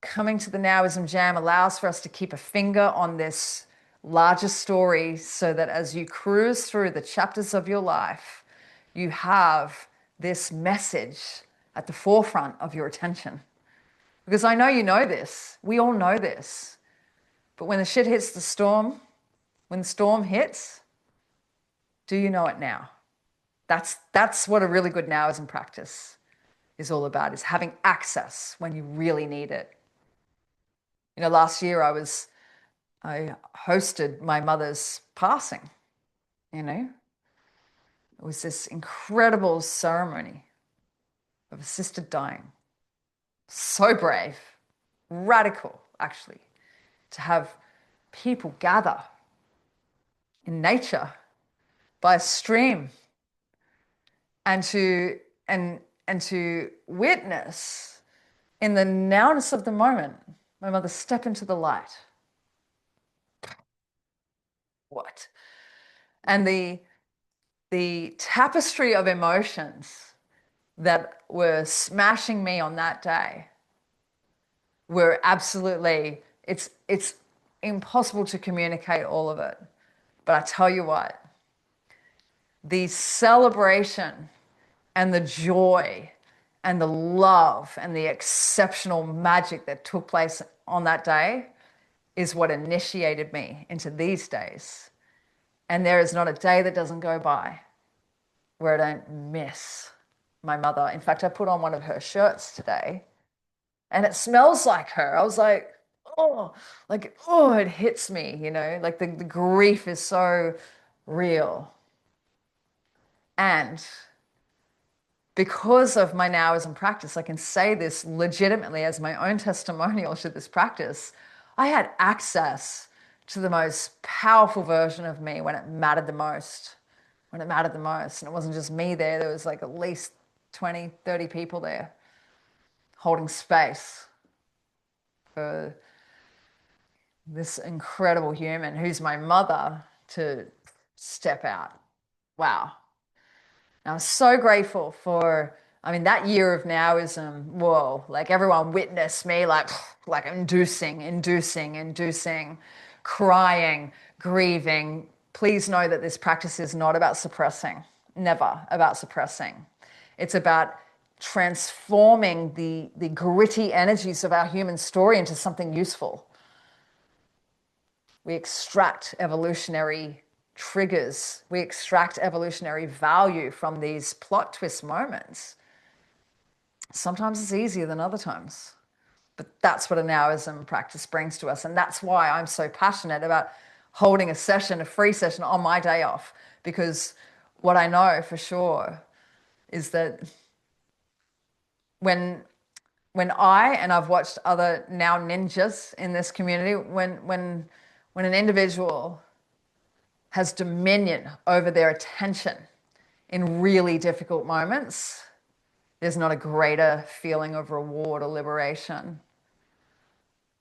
coming to the NOWism Jam allows for us to keep a finger on this larger story so that as you cruise through the chapters of your life, you have this message at the forefront of your attention. Because I know you know this. We all know this. But when the shit hits the storm, when the storm hits, do you know it now? That's what a really good NOWism practice is all about, is having access when you really need it. You know, last year I hosted my mother's passing, you know. It was this incredible ceremony of assisted dying. So brave, radical, actually, to have people gather in nature by a stream and to witness in the nowness of the moment my mother step into the light. What? And the tapestry of emotions that were smashing me on that day were absolutely, it's impossible to communicate all of it. But I tell you what, the celebration and the joy and the love and the exceptional magic that took place on that day is what initiated me into these days. And there is not a day that doesn't go by where I don't miss my mother. In fact, I put on one of her shirts today and it smells like her. I was like, oh, it hits me, you know, like the grief is so real. And because of my NOWism practice, I can say this legitimately as my own testimonial to this practice. I had access to the most powerful version of me when it mattered the most, And it wasn't just me there. There was like at least 20, 30 people there holding space for this incredible human who's my mother to step out. Wow. And I'm so grateful for, I mean, that year of NOWism, whoa, like everyone witnessed me like inducing, crying, grieving. Please know that this practice is not about suppressing, never about suppressing. It's about transforming the gritty energies of our human story into something useful. We extract evolutionary triggers. We extract evolutionary value from these plot twist moments. Sometimes it's easier than other times, but that's what a NOWism practice brings to us. And that's why I'm so passionate about holding a session, a free session on my day off, because what I know for sure is that when I've watched other now ninjas in this community, when an individual has dominion over their attention in really difficult moments, there's not a greater feeling of reward or liberation,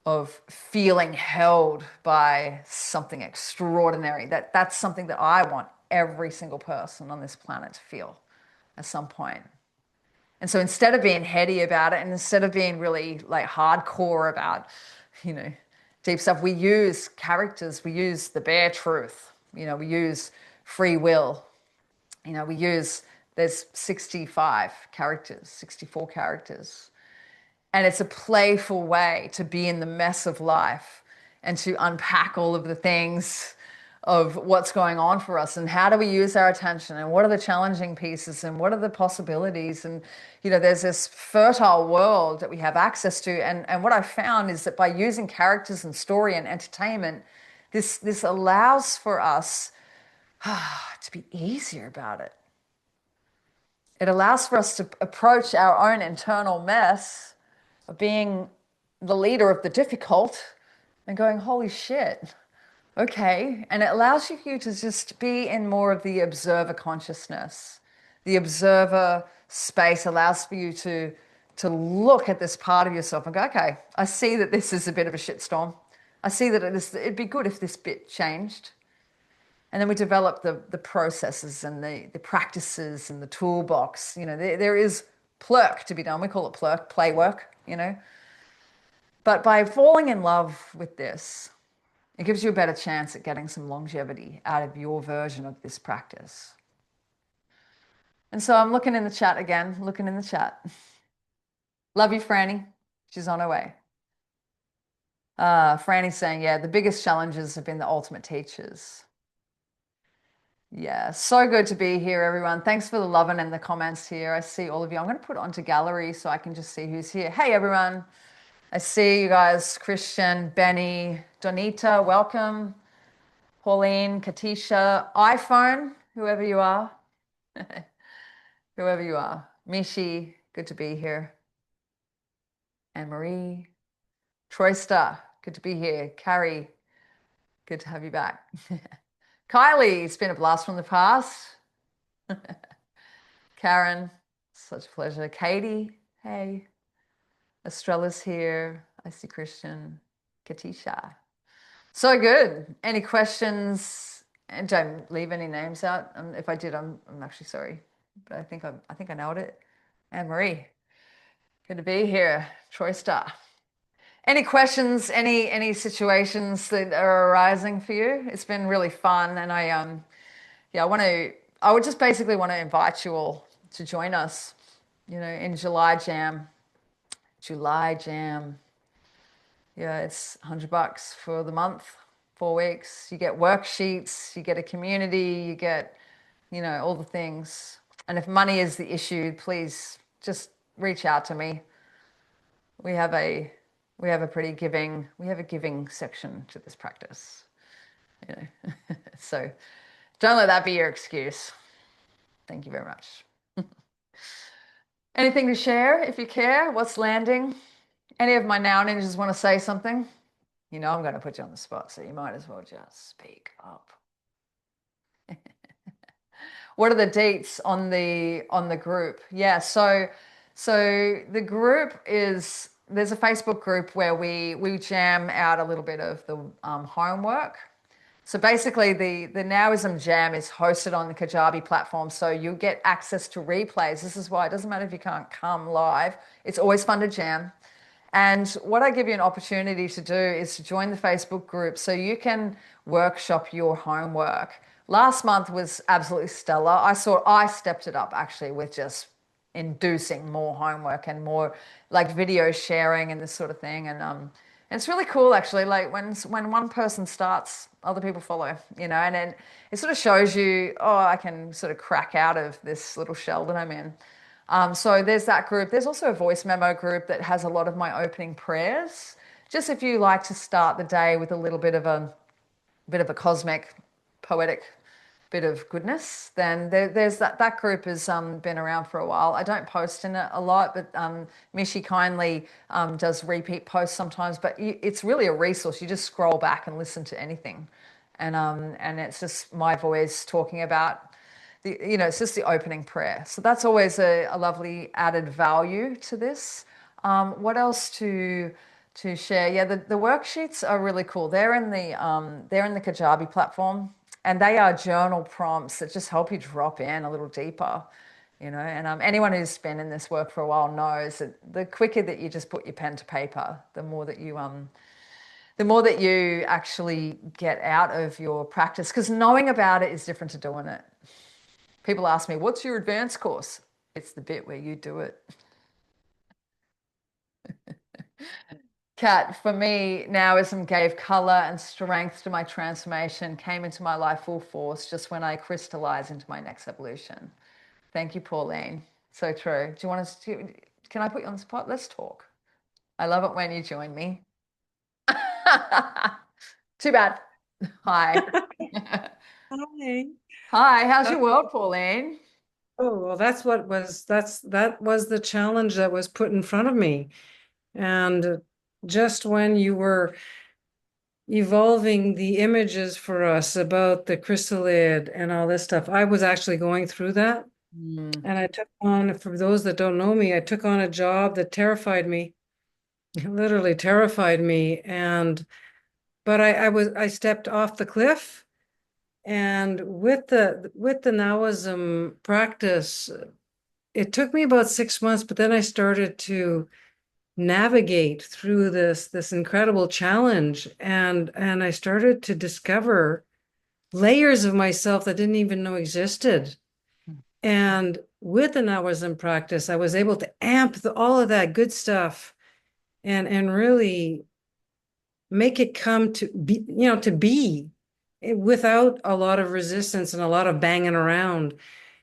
of feeling held by something extraordinary. That's something that I want every single person on this planet to feel at some point. And so instead of being heady about it, and instead of being really like hardcore about, you know, deep stuff, we use characters, we use the bare truth, you know, we use free will, you know, there's 65 characters, 64 characters. And it's a playful way to be in the mess of life and to unpack all of the things of what's going on for us and how do we use our attention and what are the challenging pieces and what are the possibilities. And, you know, there's this fertile world that we have access to. And what I found is that by using characters and story and entertainment, this allows for us to be easier about it. It allows for us to approach our own internal mess of being the leader of the difficult and going, holy shit, okay. And it allows you to just be in more of the observer consciousness. The observer space allows for you to look at this part of yourself and go, okay, I see that this is a bit of a shitstorm. I see that it'd be good if this bit changed. And then we develop the processes and the practices and the toolbox. You know, there is plurk to be done. We call it plurk, play work, you know. But by falling in love with this, it gives you a better chance at getting some longevity out of your version of this practice. And so I'm looking in the chat again, looking in the chat. Love you, Franny. She's on her way. Franny's saying, yeah, the biggest challenges have been the ultimate teachers. Yeah, so good to be here, everyone. Thanks for the loving and the comments here. I see all of you. I'm going to put it onto gallery so I can just see who's here. Hey, everyone. I see you guys, Christian, Benny, Donita, welcome. Pauline, Katisha, iPhone, whoever you are. Whoever you are. Mishi, good to be here. Anne Marie, Troyster, good to be here. Carrie, good to have you back. Kylie, it's been a blast from the past. Karen, such a pleasure. Katie, hey. Estrella's here. I see Christian. Katisha. So good. Any questions? And don't leave any names out. If I did, I'm actually sorry. But I think I nailed it. Anne Marie, good to be here. Troy Star. Any questions? Any situations that are arising for you? It's been really fun, and yeah, I would just basically want to invite you all to join us, in July Jam. July Jam. Yeah, it's $100 for the month, 4 weeks. You get worksheets, you get a community, you get, all the things. And if money is the issue, please just reach out to me. We have a giving section to this practice, So don't let that be your excuse. Thank you very much. Anything to share if you care? What's landing? Any of my now ninjas want to say something? I'm going to put you on the spot, so you might as well just speak up. What are the dates on the group? Yeah, so the group is there's a Facebook group where we jam out a little bit of the homework. So basically, the NOWism Jam is hosted on the Kajabi platform, so you get access to replays. This is why it doesn't matter if you can't come live. It's always fun to jam. And what I give you an opportunity to do is to join the Facebook group so you can workshop your homework. Last month was absolutely stellar. I stepped it up actually with just inducing more homework and more like video sharing and this sort of thing. And it's really cool actually. Like when one person starts, other people follow, and then it sort of shows you, oh, I can sort of crack out of this little shell that I'm in. So there's that group. There's also a voice memo group that has a lot of my opening prayers. Just if you like to start the day with a little bit of a cosmic, poetic bit of goodness, then there's that group has been around for a while. I don't post in it a lot, but Mishi kindly does repeat posts sometimes. But it's really a resource. You just scroll back and listen to anything, and it's just my voice talking about it's just the opening prayer. So that's always a lovely added value to this. What else to share? Yeah, the worksheets are really cool. They're in the Kajabi platform, and they are journal prompts that just help you drop in a little deeper. And anyone who's been in this work for a while knows that the quicker that you just put your pen to paper, the more that you actually get out of your practice. Because knowing about it is different to doing it. People ask me, what's your advanced course? It's the bit where you do it. Kat, for me, NOWism gave color and strength to my transformation, came into my life full force just when I crystallized into my next evolution. Thank you, Pauline. So true. Do you want us to, can I put you on the spot? Let's talk. I love it when you join me. Too bad. Hi. Hi. Hi, how's your world, Pauline? Oh, well, that was the challenge that was put in front of me. And just when you were evolving the images for us about the chrysalid and all this stuff, I was actually going through that. Mm. And I took on, for those that don't know me, I took on a job that terrified me, literally terrified me. But I stepped off the cliff. And with the Taoism practice, it took me about 6 months, but then I started to navigate through this incredible challenge, and I started to discover layers of myself that didn't even know existed. And with the NOWism practice, I was able to amp all of that good stuff and really make it come to be, to be without a lot of resistance and a lot of banging around.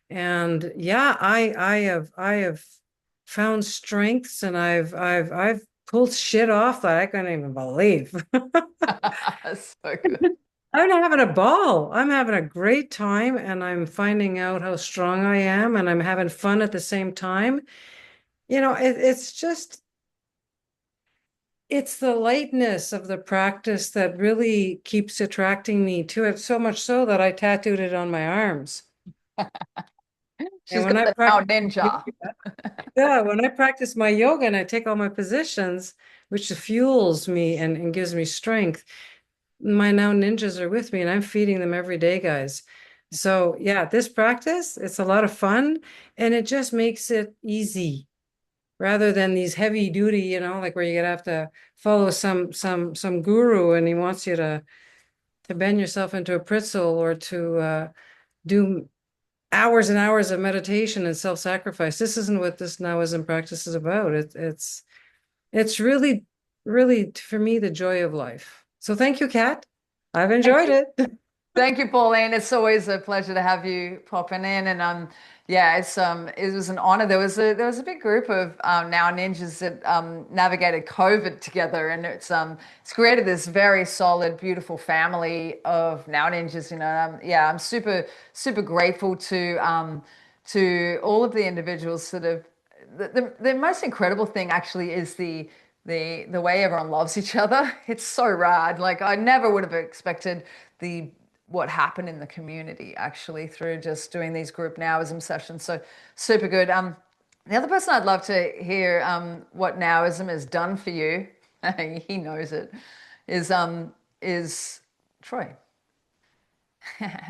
And yeah, I have found strengths and I've pulled shit off that I couldn't even believe. So good. I'm having a ball. I'm having a great time and I'm finding out how strong I am and I'm having fun at the same time. It's just it's the lightness of the practice that really keeps attracting me to it, so much so that I tattooed it on my arms. And She's when got I the now practice ninja. yeah, when I practice my yoga and I take all my positions, which fuels me and gives me strength, my now ninjas are with me and I'm feeding them every day, guys. So yeah, this practice, it's a lot of fun and it just makes it easy rather than these heavy duty, like where you're gonna have to follow some guru and he wants you to bend yourself into a pretzel or to do hours and hours of meditation and self-sacrifice. This isn't what this Taoism practice is about. It's really, really for me the joy of life. So thank you, Kat. I've Thank enjoyed you. it. Thank you, Pauline. It's always a pleasure to have you popping in. And yeah, it was an honor. There was a big group of now ninjas that navigated COVID together, and it's created this very solid, beautiful family of now ninjas. Yeah, I'm super grateful to all of the individuals that have. The most incredible thing actually is the way everyone loves each other. It's so rad. Like I never would have expected the what happened in the community actually through just doing these group nowism sessions. So super good. The other person I'd love to hear what nowism has done for you, he knows it, is Troy.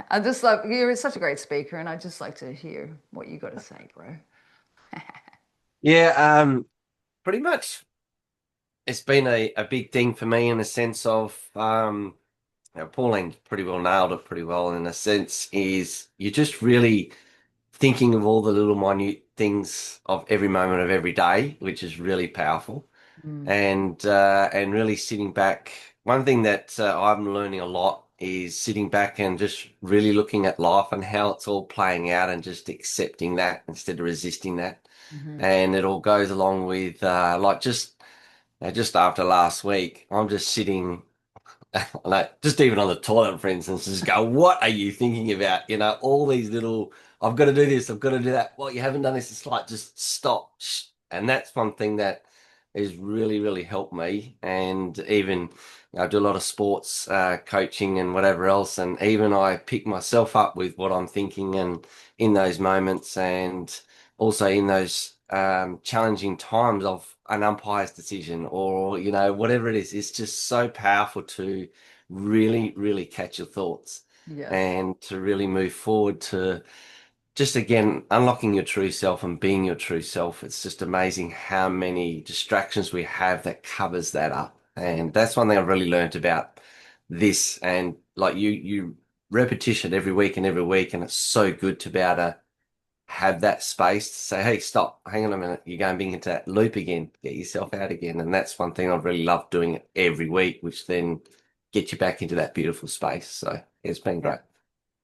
I just love you're such a great speaker, and I'd just like to hear what you got to say, bro. Yeah, pretty much it's been a big thing for me in the sense of Pauline pretty well nailed it pretty well in a sense is you're just really thinking of all the little minute things of every moment of every day, which is really powerful. Mm, And really sitting back. One thing that I'm learning a lot is sitting back and just really looking at life and how it's all playing out and just accepting that instead of resisting that. hmm And it all goes along with like just after last week, I'm just sitting like just even on the toilet, for instance, just go, what are you thinking about? All these little, I've got to do this, I've got to do that. Well, you haven't done this. It's like, just stop. Shh. And that's one thing that has really, really helped me. And even I do a lot of sports coaching and whatever else. And even I pick myself up with what I'm thinking and in those moments and also in those challenging times of an umpire's decision or, whatever it is. It's just so powerful to really, really catch your thoughts Yes. and to really move forward to just again unlocking your true self and being your true self. It's just amazing how many distractions we have that covers that up. And that's one thing I've really learned about this. And like you repetition every week, and it's so good to be able to have that space to say, hey, stop, hang on a minute, you're going back into that loop again, get yourself out again. And that's one thing I've really loved doing it every week, which then gets you back into that beautiful space. So it's been Yeah. great.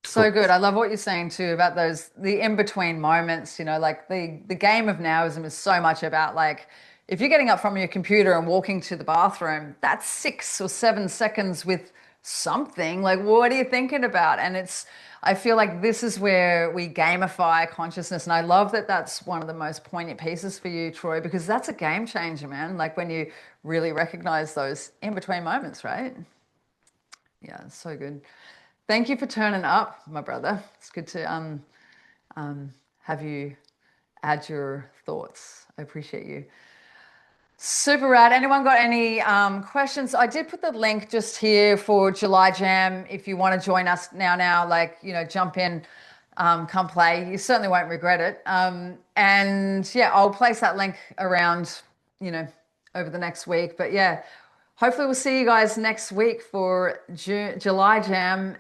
So good. I love what you're saying too about the in-between moments, like the game of nowism is so much about like if you're getting up from your computer and walking to the bathroom, that's 6 or 7 seconds with something. Like what are you thinking about? And I feel like this is where we gamify consciousness. And I love that that's one of the most poignant pieces for you, Troy, because that's a game changer, man. Like when you really recognize those in-between moments, right? Yeah, so good. Thank you for turning up, my brother. It's good to have you add your thoughts. I appreciate you. Super rad. Anyone got any questions? I did put the link just here for July Jam. If you want to join us now, like, jump in, come play. You certainly won't regret it. And yeah, I'll place that link around, you know, over the next week. But yeah, hopefully we'll see you guys next week for July Jam.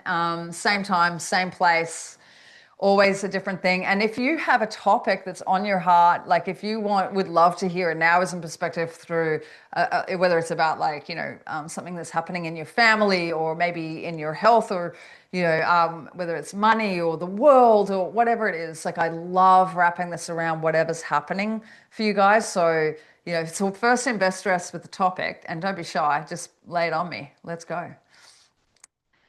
Same time, same place. always a different thing. And if you have a topic that's on your heart, like if you would love to hear a Nowism perspective through, whether it's about like, something that's happening in your family or maybe in your health or, whether it's money or the world or whatever it is, like I love wrapping this around whatever's happening for you guys. So, so first invest dress with the topic and don't be shy, just lay it on me. Let's go.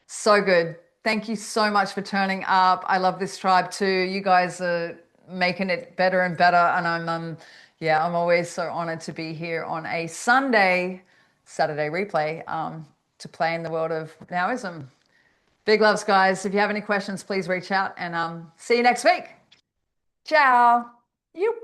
So good. Thank you so much for turning up. I love this tribe too. You guys are making it better and better. And I'm always so honored to be here on a Saturday replay, to play in the world of Nowism. Big loves, guys. If you have any questions, please reach out and see you next week. Ciao. You.